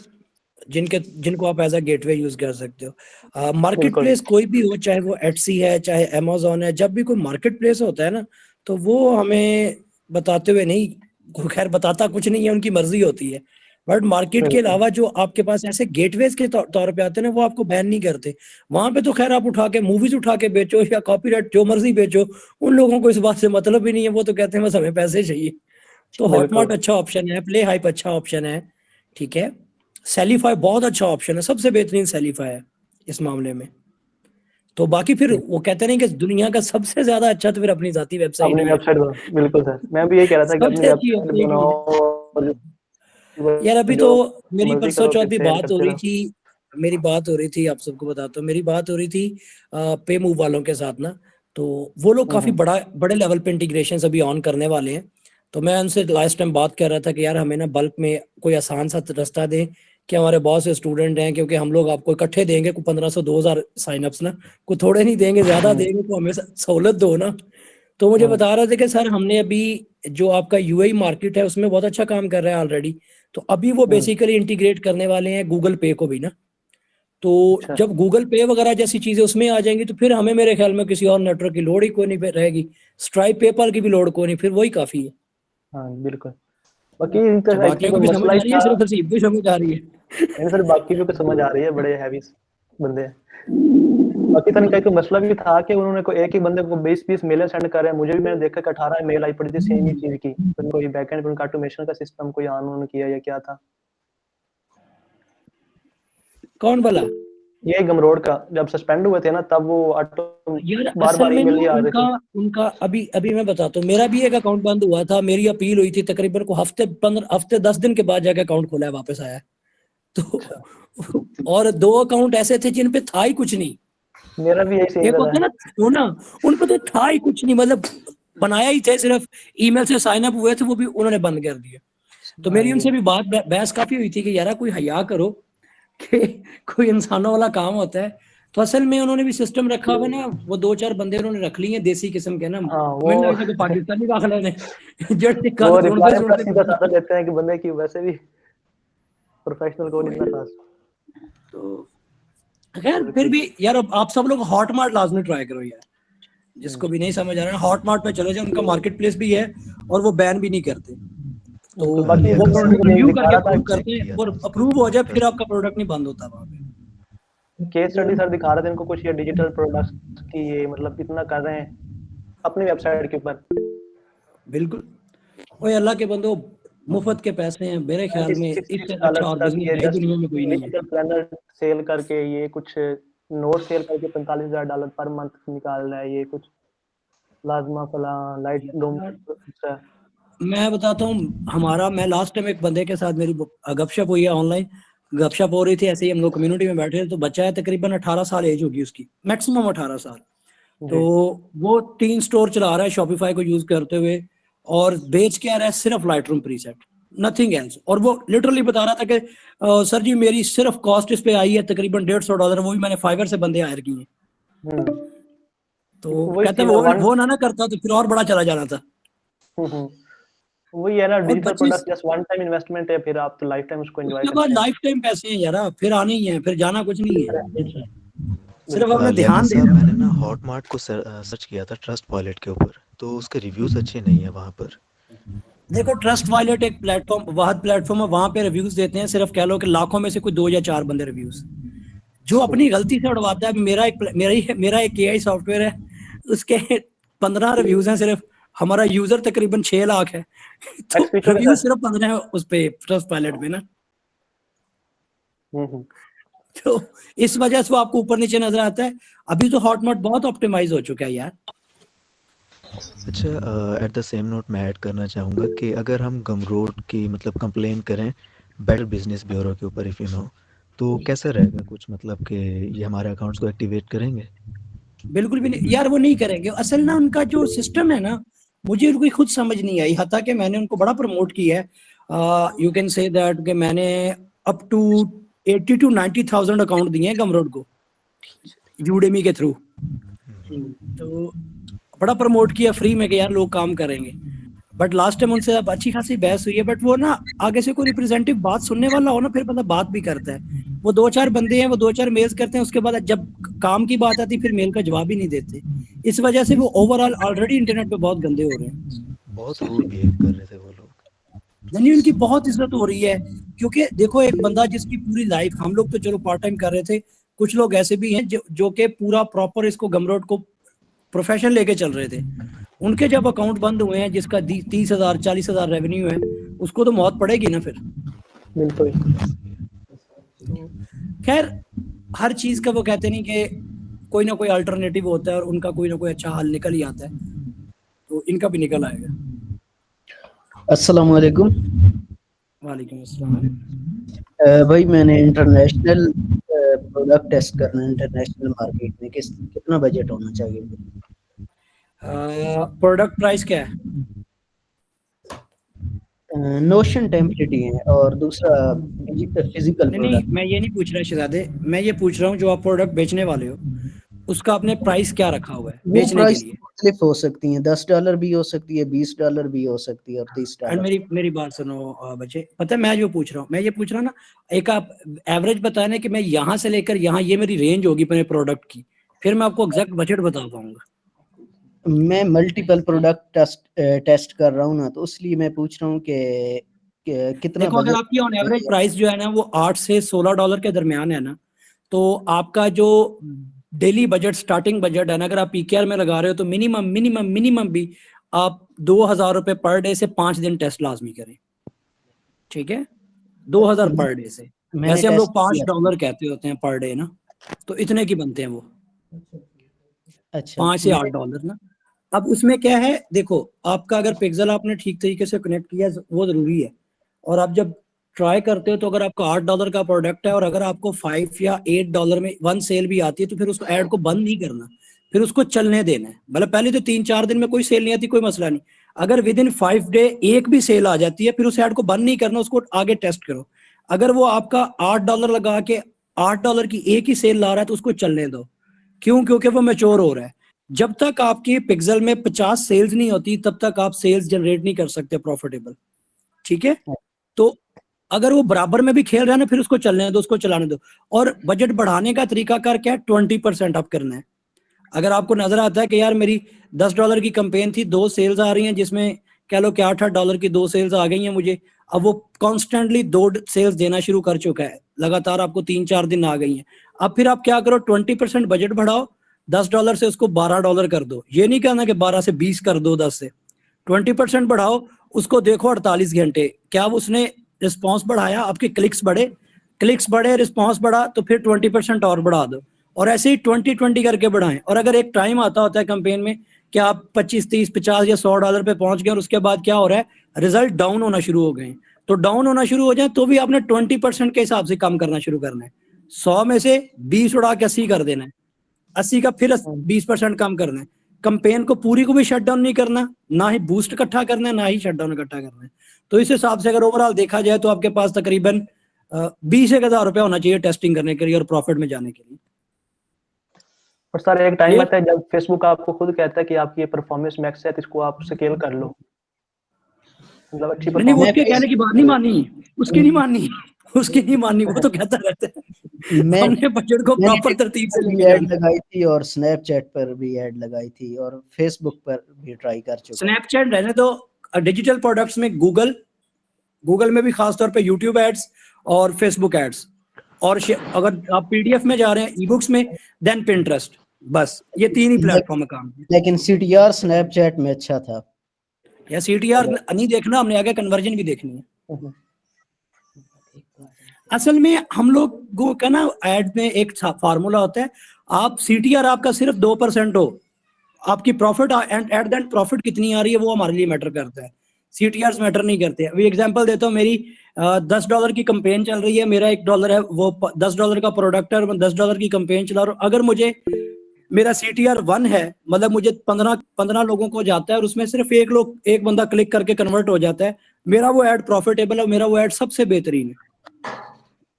Speaker 8: जिनको आप एज अ गेटवे यूज कर सकते हो। मार्केट प्लेस कोई भी हो, चाहे वो एटसी है, चाहे अमेजोन है, जब भी कोई मार्केट प्लेस होता है ना, तो वो हमें बताते हुए नहीं, खैर बताता कुछ नहीं है, उनकी मर्जी होती है। बट मार्केट के अलावा जो आपके पास ऐसे गेटवेज के तौर पे आते हैं ना, वो आपको बैन नहीं करते। वहां पे तो खैर आप उठा के मूवीज उठा के बेचो या कॉपीराइट जो मर्जी बेचो, उन लोगों को इस बात से मतलब ही नहीं है। वो तो कहते हैं बस हमें पैसे चाहिए। तो हॉटमार्ट अच्छा ऑप्शन है, प्ले हाइप अच्छा ऑप्शन है, ठीक है। सेलिफाई बहुत अच्छा ऑप्शन है, सबसे बेहतरीन सेलिफाई है इस मामले में। तो बाकी फिर वो कहते नहीं कि दुनिया का सबसे ज्यादा अच्छा तो फिर अपनी जाती वेबसाइट
Speaker 1: अपनी
Speaker 8: ही है।
Speaker 1: वेबसाइट बनाओ, बिल्कुल सर। मैं भी ये कह रहा था कि अपनी
Speaker 8: सबसे अच्छी
Speaker 1: वेबसाइट
Speaker 8: वेबसाइट ही
Speaker 1: बनाओ।
Speaker 8: यार अभी तो
Speaker 1: जो
Speaker 8: मेरी
Speaker 1: मर्जी
Speaker 8: परसों
Speaker 1: करो,
Speaker 8: चौथ
Speaker 1: फिर
Speaker 8: भी
Speaker 1: सेल
Speaker 8: बात हो
Speaker 1: करते
Speaker 8: रही
Speaker 1: रहो।
Speaker 8: थी, मेरी बात हो रही थी, आप सबको बताता हूँ, मेरी बात हो रही थी पे मूव वालों के साथ ना। तो वो लोग काफी बड़े लेवल पे इंटीग्रेशन अभी ऑन करने वाले हैं। तो मैं उनसे लास्ट टाइम बात कर रहा था कि यार हमें ना बल्क में कोई आसान सा रास्ता दें कि हमारे बहुत से स्टूडेंट हैं, क्योंकि हम लोग आपको इकट्ठे देंगे को 1500-2000 साइनअप्स ना, को थोड़े नहीं देंगे, ज्यादा देंगे, तो हमें सहूलत दो ना। तो मुझे बता रहे थे कि सर हमने अभी जो आपका यूएई मार्केट है उसमें बहुत अच्छा काम कर रहा है ऑलरेडी। तो अभी वो बेसिकली इंटीग्रेट करने वाले हैं गूगल पे को भी ना। तो
Speaker 1: अच्छा।
Speaker 8: जब गूगल पे वगैरह जैसी चीजें उसमें आ जाएंगी तो फिर हमें मेरे ख्याल में किसी और नेटवर्क की लोड ही कोई नहीं रहेगी, स्ट्राइप पेपाल की भी लोड कोई नहीं, फिर वही काफी है।
Speaker 1: हाँ बिल्कुल। बाकी इनका
Speaker 8: अच्छा, बाकियों को
Speaker 1: एक्चुअली
Speaker 8: भी समझ
Speaker 1: मसला
Speaker 8: आ
Speaker 1: ही
Speaker 8: रही है,
Speaker 1: था,
Speaker 8: सिर्फ हसीब को समझ आ रही है?
Speaker 1: नहीं सर बाकी को समझ आ रही है, बड़े हैवी बंदे हैं। बाकी तो इनका एक मसला भी था कि उन्होंने को एक ही बंदे को 20-20 मेल सेंड कर रहे हैं, मुझे भी मैंने देखा कि 18 मेल आई पड़ी थी सेम ही चीज की, तो इनको ये बैकएंड पे उनका ऑटोमेशन का सिस्टम कोई ऑन ऑन किया या क्या था?
Speaker 8: कौन वाला?
Speaker 1: ये गमरोड का जब सस्पेंड हुए थे ना तब वो ऑटो
Speaker 8: यार
Speaker 1: बार
Speaker 8: असल
Speaker 1: बार
Speaker 8: में
Speaker 1: ईमेल
Speaker 8: ना
Speaker 1: नहीं आ रहे
Speaker 8: उनका
Speaker 1: थे।
Speaker 8: उनका अभी अभी मैं बताता हूँ, मेरा भी एक अकाउंट बंद हुआ था, मेरी अपील हुई थी, तकरीबन को हफ्ते 10 दिन के बाद जाके अकाउंट खोला है, वापस आया। तो और 2 अकाउंट ऐसे थे जिन पे था ही कुछ नहीं।
Speaker 1: मेरा भी यही सेम
Speaker 8: एक होता
Speaker 1: है।
Speaker 8: है ना, वो ना उन पे तो था ही कुछ नहीं, मतलब बनाया ही थे, सिर्फ ईमेल से साइन अप हुए थे, वो भी उन्होंने बंद कर दिया। तो मेरी उनसे भी बात बहस काफी हुई थी कि यार कोई हया करो कि कोई इंसानों वाला काम होता है। तो असल में उन्होंने भी सिस्टम रखा हुआ ना, वो 2-4 बंदे उन्होंने रख लिए देसी किस्म के ना,
Speaker 1: हाँ
Speaker 8: मैंने
Speaker 1: वो
Speaker 8: लगा कि पाकिस्तानी दाखिला ने जड़ से
Speaker 1: वो
Speaker 8: कल
Speaker 1: रिप्लाई
Speaker 8: सुनते
Speaker 1: बड़ा सीधा
Speaker 8: सुनते।
Speaker 1: साधा देते हैं कि बंदे की वैसे भी प्रोफेशनल कोड इतना खास।
Speaker 8: तो खैर फिर भी यार अब आप सब लोग हॉटमार्ट लाजमी ट्राई करो यार, जिसको भी नहीं समझ आ रहा है हॉटमार्ट पे चले जाओ, उनका मार्केट प्लेस भी है और वो बैन भी नहीं करते। तो
Speaker 1: बाकी
Speaker 8: वो
Speaker 1: वो
Speaker 8: प्रोडक्ट
Speaker 1: नहीं
Speaker 8: रिव्यू
Speaker 1: दिखा
Speaker 8: करके
Speaker 1: रहा था,
Speaker 8: अप्रूव करते हैं और अप्रूव हो जाए फिर आपका प्रोडक्ट नहीं बंद होता वहां पे।
Speaker 1: केस स्टडी सर दिखा रहे थे इनको कुछ ये डिजिटल प्रोडक्ट्स की, ये मतलब इतना कर रहे हैं अपनी वेबसाइट के ऊपर।
Speaker 8: बिल्कुल, ओए अल्लाह के बंदो, मुफ्त के पैसे हैं, मेरे ख्याल में इससे अच्छा और
Speaker 1: तक
Speaker 8: बिजनेस
Speaker 1: ये
Speaker 8: है ही
Speaker 1: जस्ट
Speaker 8: दुनिया में कोई नहीं है।
Speaker 1: डिजिटल प्लानर सेल करके ये कुछ नोट सेल करके $45,000 पर मंथ निकाल रहा है, ये कुछ प्लाज्मा फला लाइट डोम। अच्छा
Speaker 8: मैं बताता हूँ, मैं लास्ट टाइम एक बंदे के साथ मेरी गपशप हुई है, ऑनलाइन गपशप हो रही थी, ऐसे ही हम लोग कम्युनिटी में बैठे थे, तो बच्चा है तकरीबन 18 साल एज होगी उसकी, मैक्सिमम 18 साल। तो वो 3 स्टोर चला रहा है शॉपिफाई को यूज करते हुए, और बेच क्या रहा है, सिर्फ लाइटरूम प्रीसेट, नथिंग एल्स। और वो लिटरली बता रहा था कि सर जी मेरी सिर्फ कॉस्ट इस पे आई है तकरीबन $150, वो भी मैंने फाइवर से बंदे हायर किए। तो
Speaker 1: वही
Speaker 8: कहते
Speaker 1: चीज़
Speaker 8: वो
Speaker 1: है,
Speaker 8: वो ना करता तो फिर और बड़ा चला जाना था।
Speaker 1: वही है ना,
Speaker 8: और
Speaker 1: digital
Speaker 8: 25
Speaker 1: product just one time investment है, फिर आप तो लाइफ टाइम उसको एंजॉय
Speaker 8: उसके बाद
Speaker 1: करते हैं।
Speaker 8: लाइफ टाइम पैसे हैं यार, फिर आने ही है, फिर जाना कुछ नहीं है, सिर्फ अपने
Speaker 5: लियाकत
Speaker 8: ध्यान
Speaker 5: साहब,
Speaker 8: देना।
Speaker 5: मैंने ना हॉटमार्ट को सर्च किया था ट्रस्ट वॉलेट के ऊपर, तो उसके रिव्यूज अच्छे नहीं है वहाँ पर।
Speaker 8: देखो ट्रस्ट वॉलेट एक प्लेटफॉर्म, वाहद प्लेटफॉर्म है, वहां पे रिव्यूज देते हैं, सिर्फ कह लो कि लाखों में से कोई 2 या 4 बंदे रिव्यूज, जो अपनी गलती से उड़वाता है। मेरा एक एआई सॉफ्टवेयर है, उसके 15 रिव्यूज हैं सिर्फ, हमारा यूजर तकरीबन 6 लाख है, तो
Speaker 1: एक्सपीचर भी
Speaker 8: रिव्यू
Speaker 1: सर।
Speaker 8: सिर्फ 15 है उस पे ट्रस्ट वॉलेट पे ना। तो इस वजह से वो आपको ऊपर नीचे नजर आता है। अभी तो हॉटमार्ट बहुत ऑप्टिमाइज हो चुका है यार।
Speaker 5: अच्छा, एट द सेम नोट मैं ऐड करना चाहूँगा कि अगर हम गमरोड की मतलब कंप्लेन करें बेटर बिजनेस ब्यूरो के ऊपर, इफ़ यू नो, तो कैसा रहेगा कुछ, मतलब कि ये हमारे अकाउंट्स को एक्टिवेट करेंगे?
Speaker 8: बिल्कुल भी नहीं यार, वो नहीं करेंगे। असल ना उनका जो सिस्टम है ना, मुझे उनकी खुद समझ नहीं आई, हता कि मैंने उनको बड़ा प्रमोट किया है। यू कैन से दैट कि मैंने अप टू 80 to 90,000 अकाउंट दिए हैं गमरोड को यूडेमी के थ्रू। तो बड़ा प्रमोट किया फ्री में कि यार लोग काम करेंगे, बट लास्ट टाइम उनसे अब अच्छी खासी बहस हुई है। बट वो ना आगे से कोई रिप्रेजेंटेटिव बात सुनने वाला हो ना, फिर बंदा बात भी करता है। वो 2-4 बंदे हैं, वो 2-4 मेल्स करते हैं, उसके बाद जब काम की बात आती है फिर मेल का जवाब ही नहीं देते। इस वजह से वो ओवरऑल ऑलरेडी इंटरनेट पे बहुत गंदे हो रहे हैं।
Speaker 5: बहुत रूड बिहेव कर रहे थे वो लोग।
Speaker 8: यानी उनकी बहुत इज्जत हो रही है, क्योंकि देखो एक बंदा जिसकी पूरी लाइफ, हम लोग तो चलो पार्ट टाइम कर रहे थे, कुछ लोग ऐसे भी हैं जो कि पूरा प्रॉपर इसको गमरोड को प्रोफेशन लेके चल रहे थे। उनके जब अकाउंट बंद हुए हैं, जिसका 30,000 40,000 रेवेन्यू है, उसको तो मौत पड़ेगी ना फिर।
Speaker 1: बिल्कुल।
Speaker 8: खैर हर चीज का वो कहते नहीं कि कोई ना कोई अल्टरनेटिव होता है, और उनका कोई ना कोई अच्छा हल निकल ही आता है, तो इनका भी निकल आएगा।
Speaker 9: अस्सलाम वालेकुम।
Speaker 8: वालेकुम अस्सलाम।
Speaker 9: भाई मैंने इंटरनेशनल प्रोडक्ट टेस्ट करना है इंटरनेशनल मार्केट में, कितना बजट होना चाहिए?
Speaker 8: प्रोडक्ट प्राइस क्या है?
Speaker 9: नोशन टेम्पलेटी है, और दूसरा फिजिकल
Speaker 8: नहीं,
Speaker 9: प्रोडक्ट।
Speaker 8: मैं ये नहीं पूछ रहा शहजादे, मैं ये पूछ रहा हूँ जो आप प्रोडक्ट बेचने वाले हो, उसका आपने प्राइस क्या रखा हुआ है
Speaker 9: वो
Speaker 8: बेचने के
Speaker 9: प्राइस
Speaker 8: लिए?
Speaker 9: मुख्तलिफ हो सकती हैं, $10 भी हो सकती है, $20 भी हो सकती है और
Speaker 8: एंड
Speaker 9: $30।
Speaker 8: मेरी बात सुनो बच्चे, पता है मैं जो पूछ रहा हूँ, मैं ये पूछ रहा हूँ ना, एक आप एवरेज बताना कि मैं यहाँ से लेकर यहाँ ये मेरी रेंज होगी अपने प्रोडक्ट की, फिर मैं आपको एग्जैक्ट बजट बता पाऊंगा।
Speaker 9: मैं मल्टीपल प्रोडक्ट टेस्ट कर रहा हूँ ना, तो इसलिए मैं पूछ रहा हूँ कि कितना
Speaker 8: देखो अगर
Speaker 9: बजट।
Speaker 8: आपकी ऑन एवरेज प्राइस जो है ना वो $8 से $16 के दरमियान है ना, तो आपका जो डेली बजट स्टार्टिंग बजट है ना, अगर आप पीकेआर में लगा रहे हो तो मिनिमम मिनिमम मिनिमम भी आप 2,000 रुपए पर डे से 5 दिन टेस्ट लाजमी करें, ठीक है? 2,000 पर डे से,
Speaker 9: मैंने
Speaker 8: वैसे हम लोग
Speaker 9: टेस्ट किया।
Speaker 8: $5 कहते होते हैं पर डे ना, तो इतने की बनते हैं वो,
Speaker 9: अच्छा
Speaker 8: 5 से $8 ना। अब उसमें क्या है, देखो आपका अगर पिक्सल आपने ठीक तरीके से कनेक्ट किया वो जरूरी है, और आप जब ट्राई करते हो तो अगर आपका $8 का प्रोडक्ट है और अगर आपको $5 या $8 में 1 सेल भी आती है तो फिर उसको ऐड को बंद नहीं करना, फिर उसको चलने देना है। मतलब पहले तो 3-4 दिन में कोई सेल नहीं आती, कोई मसला नहीं, अगर विद इन 5 डे एक भी सेल आ जाती है फिर उस ऐड को बंद नहीं करना, उसको आगे टेस्ट करो। अगर वो आपका $8 लगा के $8 की एक ही सेल ला रहा है तो उसको चलने दो। क्यों? क्योंकि वो मैच्योर हो रहा है। जब तक आपकी पिक्सल में 50 सेल्स नहीं होती तब तक आप सेल्स जनरेट नहीं कर सकते प्रॉफिटेबल, ठीक है? तो अगर वो बराबर में भी खेल रहा है ना, फिर उसको चलने दो, उसको चलाने दो। और बजट बढ़ाने का तरीका कर क्या है, 20% अप करना है। अगर आपको नजर आता है कि यार मेरी $10 की कैंपेन थी, 2 सेल्स आ रही हैं जिसमें कह लो कि $8 की 2 सेल्स आ गई हैं मुझे, अब वो कॉन्स्टेंटली 2 सेल्स देना शुरू कर चुका है, लगातार आपको 3-4 दिन आ गई हैं। अब फिर आप क्या करो, 20% बजट बढ़ाओ, $10 से उसको $12 कर दो। ये नहीं कहना कि 12 से 20 कर दो, 10 से 20% बढ़ाओ, उसको देखो 48 घंटे क्या उसने रिस्पॉन्स बढ़ाया, आपके क्लिक्स बढ़े रिस्पॉन्स बढ़ा, तो फिर 20% और बढ़ा दो, और ऐसे ही 20-20 करके बढ़ाएं। और अगर एक टाइम आता होता है कैंपेन में कि आप 25, 30, 50 या $100 पे पहुंच गए और उसके बाद क्या हो रहा है, रिजल्ट डाउन होना शुरू हो गए, तो डाउन होना शुरू हो जाए तो भी आपने 20% के हिसाब से कम करना शुरू करना है। 100 में से 20 उड़ा के 80 कर देना है, 80 का फिर 20% कम करना है। कंपेन को पूरी को भी शट डाउन नहीं करना, ना ही बूस्ट इकट्ठा करना है, ना ही शट डाउन इकट्ठा करना है। तो इस हिसाब से अगर ओवरऑल देखा जाए तो आपके पास तकरीबन 20,000 रुपया होना चाहिए टेस्टिंग करने के लिए और प्रॉफिट में जाने के लिए।
Speaker 1: और सर एक टाइम आता है जब फेसबुक आपको खुद कहता है कि आपकी ये परफॉर्मेंस मैक्स है, तो इसको आप स्केल कर लो, मतलब अच्छी
Speaker 8: नहीं वो
Speaker 1: परफॉर्मेंस।
Speaker 8: उसके कहने की बात नहीं मानी, उसकी नहीं मानी, वो तो कहता रहता है हमने बजट को प्रॉपर तरतीब से लेके
Speaker 9: ऐड
Speaker 8: जाना।
Speaker 9: लगाई थी और स्नैपचैट पर भी ऐड लगाई थी और फेसबुक पर भी ट्राई कर चुका हूं।
Speaker 8: स्नैपचैट रहने तो, डिजिटल प्रोडक्ट्स में गूगल में भी खासतौर पे यूट्यूब एड्स और फेसबुक एड्स, और अगर आप पीडीएफ में जा रहे हैं, ई बुक्स में, देन पिंटरेस्ट, बस ये 3 ही प्लेटफॉर्म है काम।
Speaker 9: लेकिन सीटीआर स्नैपचैट में अच्छा था।
Speaker 8: या सीटीआर नहीं देखना, हमने आगे कन्वर्जन भी देखनी है। असल में हम लोग का ना एड में एक फार्मूला होता है, आप सीटीआर आपका सिर्फ 2% हो, आपकी प्रॉफिट एट द प्रॉफिट कितनी आ रही है वो हमारे लिए मैटर करता है, सीटीआर मैटर नहीं करते। अभी एग्जांपल देता हूँ, मेरी $10 की कैंपेन चल रही है, मेरा $1 है, वो $10 का प्रोडक्ट है और मैं $10 की कैंपेन चला रहा हूँ। अगर मुझे मेरा सीटीआर 1 है, मतलब मुझे 15 लोगों को जाता है और उसमें सिर्फ एक बंदा क्लिक करके कन्वर्ट हो जाता है, मेरा वो ऐड प्रॉफिटेबल है, मेरा वो ऐड सबसे बेहतरीन है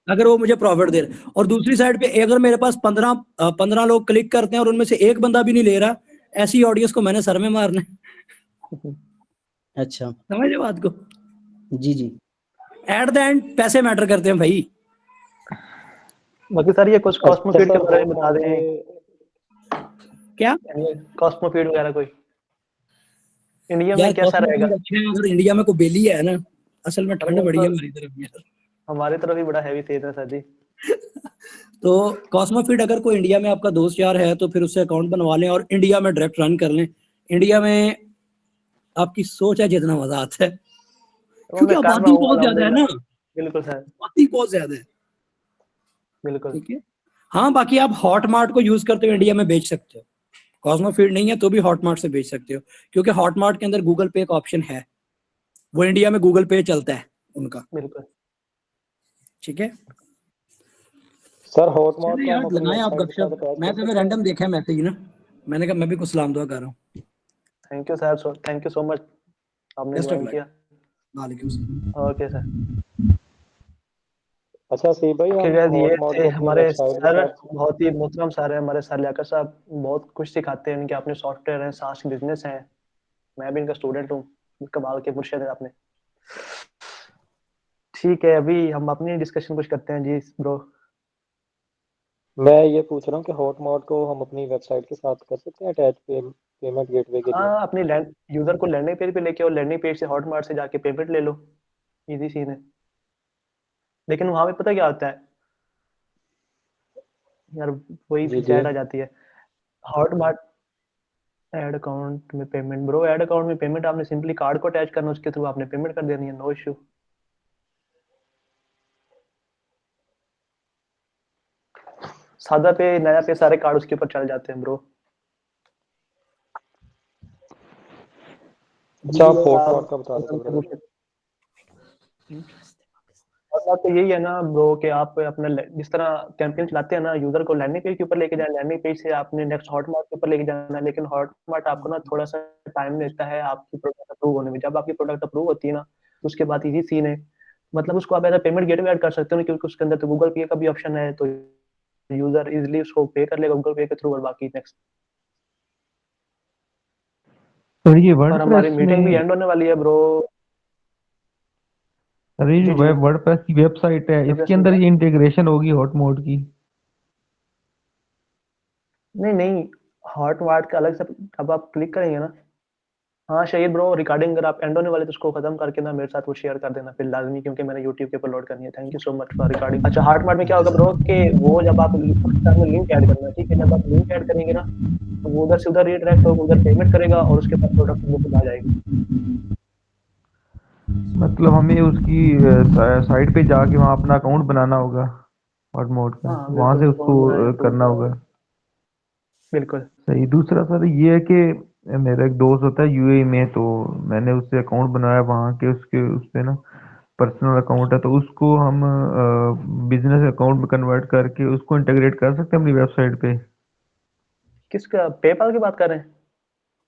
Speaker 8: अगर वो मुझे प्रॉफिट दे रहा है। और दूसरी साइड पे अगर मेरे पास 15 लोग क्लिक करते हैं और उनमें से एक बंदा भी नहीं ले रहा, ऐसी ऑडियंस को मैंने सर में मारना है।
Speaker 9: अच्छा,
Speaker 8: समझे बात को?
Speaker 9: जी जी।
Speaker 8: एट द एंड पैसे मैटर करते हैं भाई।
Speaker 1: बाकी सर ये कुछ कॉस्मोफीड के बारे में बता दें,
Speaker 8: क्या
Speaker 1: कॉस्मोफीड वगैरह कोई इंडिया में कैसा रहेगा?
Speaker 8: अगर इंडिया में कोई बेली है ना, असल में ठंड बड़ी है हमारी तरफ यार,
Speaker 1: हमारी तरफ भी बड़ा हैवी तेज है सर जी।
Speaker 8: तो कॉस्मोफीड अगर कोई इंडिया में आपका दोस्त यार है तो फिर उससे अकाउंट बनवा लें और इंडिया में डायरेक्ट रन कर लें। इंडिया में आपकी सोच है जितना मजा आता है, क्योंकि आबादी बहुत ज्यादा है ना।
Speaker 1: बिल्कुल सर,
Speaker 8: आबादी बहुत ज्यादा है,
Speaker 1: बिल्कुल
Speaker 8: ठीक है। हाँ, बाकी आप हॉटमार्ट को यूज करते हो इंडिया में बेच सकते हो, कॉस्मोफीड नहीं है तो भी हॉटमार्ट से बेच सकते हो, क्योंकि हॉटमार्ट के अंदर गूगल पे का ऑप्शन है, वो इंडिया में गूगल पे चलता है उनका,
Speaker 1: बिल्कुल
Speaker 8: ठीक है
Speaker 6: सर। हॉटमार्ट
Speaker 8: यार लगाएं आप गपशप, मैं तो रैंडम देखा है मैसेज ना, मैंने कहा मैं भी कुछ सलाम दुआ कर रहा हूँ।
Speaker 1: Thank you sir, thank you so much, आपने ज्वाइन किया।
Speaker 8: वालेकुम सलाम।
Speaker 1: Okay sir.
Speaker 6: अच्छा सही भाई,
Speaker 1: के
Speaker 6: हम
Speaker 1: बाद ये
Speaker 6: हॉट मॉड
Speaker 1: थे
Speaker 6: को अपनी
Speaker 1: हमारे
Speaker 6: वेबसाइट के
Speaker 1: सर,
Speaker 6: साथ।
Speaker 1: बहुत ही मोहतरम सर है हमारे, सर लियाकत साहब बहुत कुछ सिखाते हैं, इनके अपने सॉफ्टवेयर हैं, सास बिजनेस है, मैं भी इनका स्टूडेंट हूँ, कमाल के मुर्शिद है आपने। ठीक है, अभी हम अपनी डिस्कशन कुछ करते हैं जी ब्रो।
Speaker 6: मैं ये पूछ रहा हूँ कि हॉट मॉड को हम अपनी वेबसाइट के साथ कर सकते हैं अटैच पेमेंट गेटवे के लिए।
Speaker 1: हाँ, अपनी लैंड यूजर को लैंडिंग पेज पे लेके और लैंडिंग पेज से हॉटमार्ट से जाके पेमेंट ले लो, इजी सीन है। लेकिन वहां पे पता क्या होता है यार, वही
Speaker 6: जी
Speaker 1: फिर
Speaker 6: जी।
Speaker 1: चैट आ जाती है। हॉटमार्ट ऐड अकाउंट में पेमेंट, ब्रो ऐड अकाउंट में पेमेंट आपने सिंपली कार्ड को अटैच करना, उसके थ्रू आपने पेमेंट कर देनी है, नो इश्यू। सादा पे नया पे सारे कार्ड उसके ऊपर चल जाते हैं ब्रो।
Speaker 6: अच्छा आप हॉट
Speaker 1: आप
Speaker 6: मॉड का बता रहे थे ब्रदर।
Speaker 1: और बात तो यही है ना ब्रो कि आप अपना जिस तरह कैंपेन चलाते हैं ना, यूजर को लैंडिंग पेज के ऊपर लेके जाना, लैंडिंग पेज से आपने नेक्स्ट हॉटमार्ट के ऊपर लेके जाना है, लेकिन हॉटमार्ट आपको ना थोड़ा सा टाइम लेता है आपकी प्रोडक्ट अप्रूव होने में। जब आपकी प्रोडक्ट अप्रूव होती है ना, तो उसके बाद इजी सीन है, मतलब उसको आप एज पेमेंट गेटवे ऐड कर सकते हो ना, क्योंकि उसके अंदर तो गूगल पे का भी ऑप्शन है, तो यूजर इजिली उसको पे कर लेगा गूगल पे के थ्रू, और बाकी नेक्स्ट।
Speaker 10: सर ये
Speaker 1: और हमारी
Speaker 10: वर्डप्रेस
Speaker 1: मीटिंग भी
Speaker 10: में,
Speaker 1: एंड होने वाली है ब्रो।
Speaker 10: सर ये
Speaker 1: जी
Speaker 10: जो
Speaker 1: जी,
Speaker 10: वर्डप्रेस की वेबसाइट है इसके
Speaker 1: WordPress में
Speaker 10: अंदर
Speaker 1: क्या?
Speaker 10: ये इंटीग्रेशन होगी हॉट मोड की?
Speaker 1: नहीं नहीं, हॉटमार्ट का अलग से, अब आप क्लिक करेंगे ना। हाँ शहीद ब्रो, रिकॉर्डिंग अगर आप एंड होने वाले तो उसको खत्म करके ना मेरे साथ वो शेयर कर देना फिर लाजमी, क्योंकि मैंने यूट्यूब के ऊपर लोड करनी है। Thank you so much for recording. अच्छा, हार्टमार्ट में क्या होगा ब्रो कि वो जब आप में लिंक ऐड करना है, ठीक है, जब आप लिंक ऐड करेंगे ना, तो वो उधर से उधर रीडायरेक्ट होगा, उधर पेमेंट करेगा और उसके बाद प्रोडक्ट वो खुद आ जाएगी।
Speaker 10: मतलब हमें उसकी साइट पे जाके वहाँ अपना अकाउंट बनाना होगा हॉट मोड का,
Speaker 1: हाँ
Speaker 10: वहाँ
Speaker 1: बिल्कुल,
Speaker 10: से
Speaker 1: अकाउंट
Speaker 10: उसको
Speaker 1: बनाए अप्रूव
Speaker 10: करना
Speaker 1: कराओ,
Speaker 10: होगा।
Speaker 1: बिल्कुल।
Speaker 10: सही। दूसरा सर ये है कि मेरा एक दोस्त होता है यूएई में, तो मैंने उससे अकाउंट बनाया वहाँ के, उसके उस पे ना पर्सनल अकाउंट है, तो उसको हम बिजनेस अकाउंट में कन्वर्ट करके उसको इंटीग्रेट कर सकते हैं अपनी वेबसाइट पे।
Speaker 1: किसका, पेपाल की बात कर रहे हैं?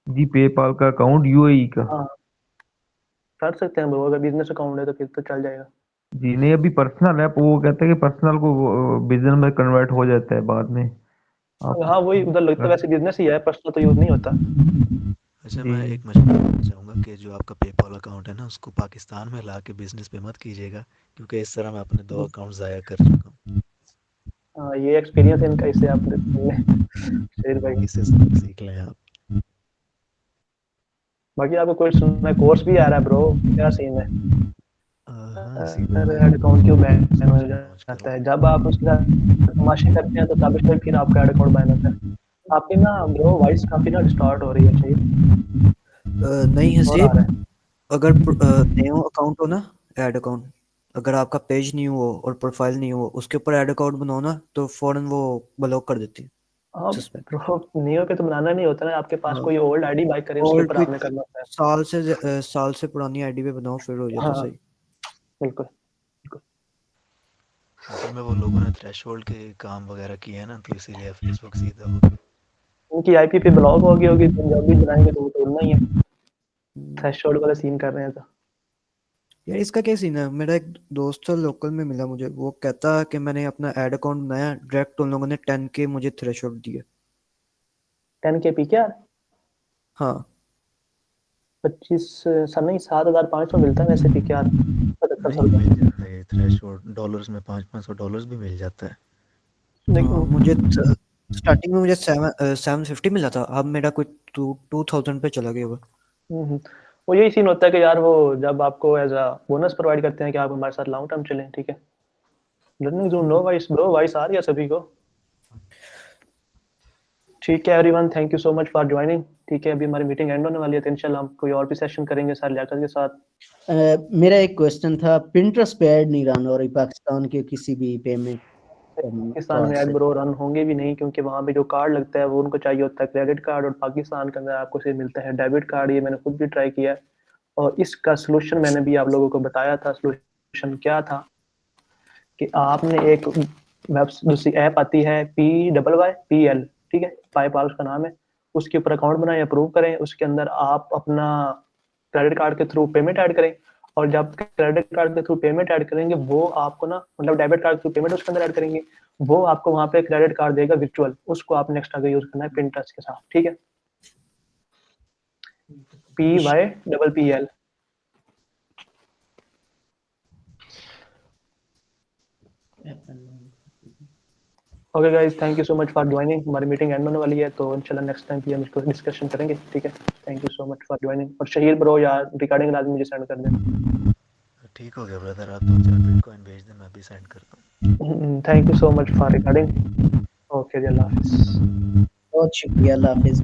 Speaker 10: जी, पेपाल का अकाउंट यूएई का।
Speaker 1: हाँ कर सकते हैं ब्रो, अगर बिजनेस अकाउंट है तो फिर तो चल जाएगा।
Speaker 10: जी नहीं, अभी पर्सनल है, वो कहते हैं कि पर्सनल को बिजनेस में कन्वर्ट हो जाता है बाद में। आप
Speaker 1: हाँ वही, उधर लगता है वैसे बिजनेस ही है, पर्सनल तो यूज नहीं होता।
Speaker 5: अच्छा,
Speaker 10: जी
Speaker 5: मैं एक मशवरा देना चाहूँगा कि जो आपका पेपॉल अकाउंट है ना, उसको पाकिस्तान में ला के बिजनेस पे मत कीजिएगा, क्योंकि इस तरह मैं अपने 2 अकाउंट ज़ाया कर चुका हूँ।
Speaker 1: हाँ ये एक्सपीरियंस है इनका, इससे आप शेर भाई।
Speaker 5: इससे सबक सीख लें आप।
Speaker 1: बाकी आपको कोई सुनना कोर्स भी आ रहा है ब्रो, क्या सीन है?
Speaker 5: हाँ, इसी पे मैं
Speaker 1: ऐड अकाउंट क्यों बैन हो
Speaker 5: सोच रहा हूँ लॉन्च
Speaker 1: जाता
Speaker 5: करूँ।
Speaker 1: है? जब आप उसके साथ तमाशे करते हैं तो तब से फिर आपका ऐड अकाउंट बैन होता है। आपकी ना ब्रो वॉइस काफी ना डिस्टॉर्ट हो रही है, चाहिए
Speaker 9: नहीं
Speaker 1: और आ
Speaker 9: हसीब,
Speaker 1: रहा है।
Speaker 9: अगर न्यू अकाउंट हो ना, ऐड अकाउंट, अगर आपका पेज न्यू हो और प्रोफाइल न्यू हो, उसके ऊपर ऐड अकाउंट बनाओ ना, तो फौरन वो ब्लॉक कर देती है,
Speaker 1: हाँ
Speaker 9: सस्पेंड।
Speaker 1: ब्रो, नियो पे तो बनाना नहीं होता ना, आपके पास
Speaker 9: हाँ,
Speaker 1: कोई ओल्ड आईडी बाई करे उसके
Speaker 9: और
Speaker 1: ऊपर
Speaker 9: फिर
Speaker 1: आपने करना होता है।
Speaker 9: साल से पुरानी आईडी पे बनाओ, फिर हो जाता
Speaker 1: हाँ
Speaker 9: सही।
Speaker 1: बिल्कुल बिल्कुल।
Speaker 5: असल में वो लोगों ने थ्रेशोल्ड के काम वगैरह किए हैं ना, तो इसीलिए फेसबुक सीधा हो गया।
Speaker 1: उनकी आईपी पे ब्लॉक हो गई होगी, पंजाबी बनाएंगे तो वो तो उड़ना ही है,
Speaker 9: हम्म,
Speaker 1: थ्रेशोल्ड वाला सीन कर रहे हैं तो।
Speaker 9: यार इसका क्या सीन है? मेरा एक दोस्त था लोकल में मिला मुझे, वो कहता है कि मैंने अपना ऐड अकाउंट बनाया, डायरेक्ट उन लोगों ने 10K मुझे थ्रेशोल्ड दिया।
Speaker 1: 10K पी क्या?
Speaker 9: हाँ
Speaker 1: 25 सर नहीं, 7,500 मिलता है वैसे पी क्या, 75
Speaker 5: नहीं,
Speaker 1: रुपये।
Speaker 5: मिल जाता है ये थ्रेशोल्ड, डॉलर्स में $500 भी मिल जाता है।
Speaker 9: हाँ,
Speaker 1: लेकिन
Speaker 9: मुझे स्टार्टिंग में मुझे 750 मिला था, अब मेरा कोई 2000 पे चला गया हुआ।
Speaker 1: हम्म, वो यही सीन होता है कि यार वो जब आपको एज अ बोनस प्रोवाइड करते हैं कि आप हमारे साथ लॉन्ग टर्म चलें, ठीक है। Learning zone, no voice bro, voice आ रही है सभी को? ठीक है everyone, thank you so much for joining. ठीक है, अभी हमारी मीटिंग एंड होने वाली है, तो इंशाल्लाह हम कोई और भी सेशन करेंगे सर लियाकत के साथ।
Speaker 9: मेरा एक क्वेश्चन था, पिंटरेस्ट पे ऐड नहीं रन हो रही पाकिस्तान के किसी भी पेमेंट
Speaker 1: पाकिस्तान
Speaker 9: कार्ड
Speaker 1: में ऐड
Speaker 9: से।
Speaker 1: ब्रो रन होंगे भी नहीं, क्योंकि वहाँ पे जो कार्ड लगता है वो उनको चाहिए होता है क्रेडिट कार्ड, और पाकिस्तान के अंदर आपको सिर्फ मिलता है डेबिट कार्ड। ये मैंने खुद भी ट्राई किया है, और इसका सोल्यूशन मैंने भी आप लोगों को बताया था। सोल्यूशन क्या था कि आपने एक वेब दूसरी ऐप आती है PYYPL, ठीक है, पाईपाल उसका नाम है, उसके ऊपर अकाउंट बनाएं, अप्रूव करें, उसके अंदर आप अपना क्रेडिट कार्ड के थ्रू पेमेंट ऐड करें। और जब क्रेडिट कार्ड के थ्रू पेमेंट ऐड करेंगे वो आपको ना मतलब डेबिट कार्ड के थ्रू पेमेंट उसके अंदर ऐड करेंगे, वो आपको वहां पे क्रेडिट कार्ड देगा वर्चुअल, उसको आपने एक्स्ट्रा यूज करना है पिंटरेस्ट के साथ, ठीक है। PYPPL। Okay guys, thank you so much for joining. हमारी मीटिंग एंड होने वाली है तो इंशाल्लाह नेक्स्ट टाइम पे हम इसको डिस्कशन करेंगे, ठीक है। Thank you so much for joining. और शहीर ब्रो यार रिकॉर्डिंग लाजमी मुझे सेंड कर देना।
Speaker 5: ठीक हो गया ब्रदर, आप 2-4 बिटकॉइन भेज दें, मैं भी सेंड करता हूँ।
Speaker 1: Thank you so much for recording. Okay जी, अल्लाह हाफिज़।
Speaker 11: बहुत शुक्रिया, अल्लाह हाफिज़।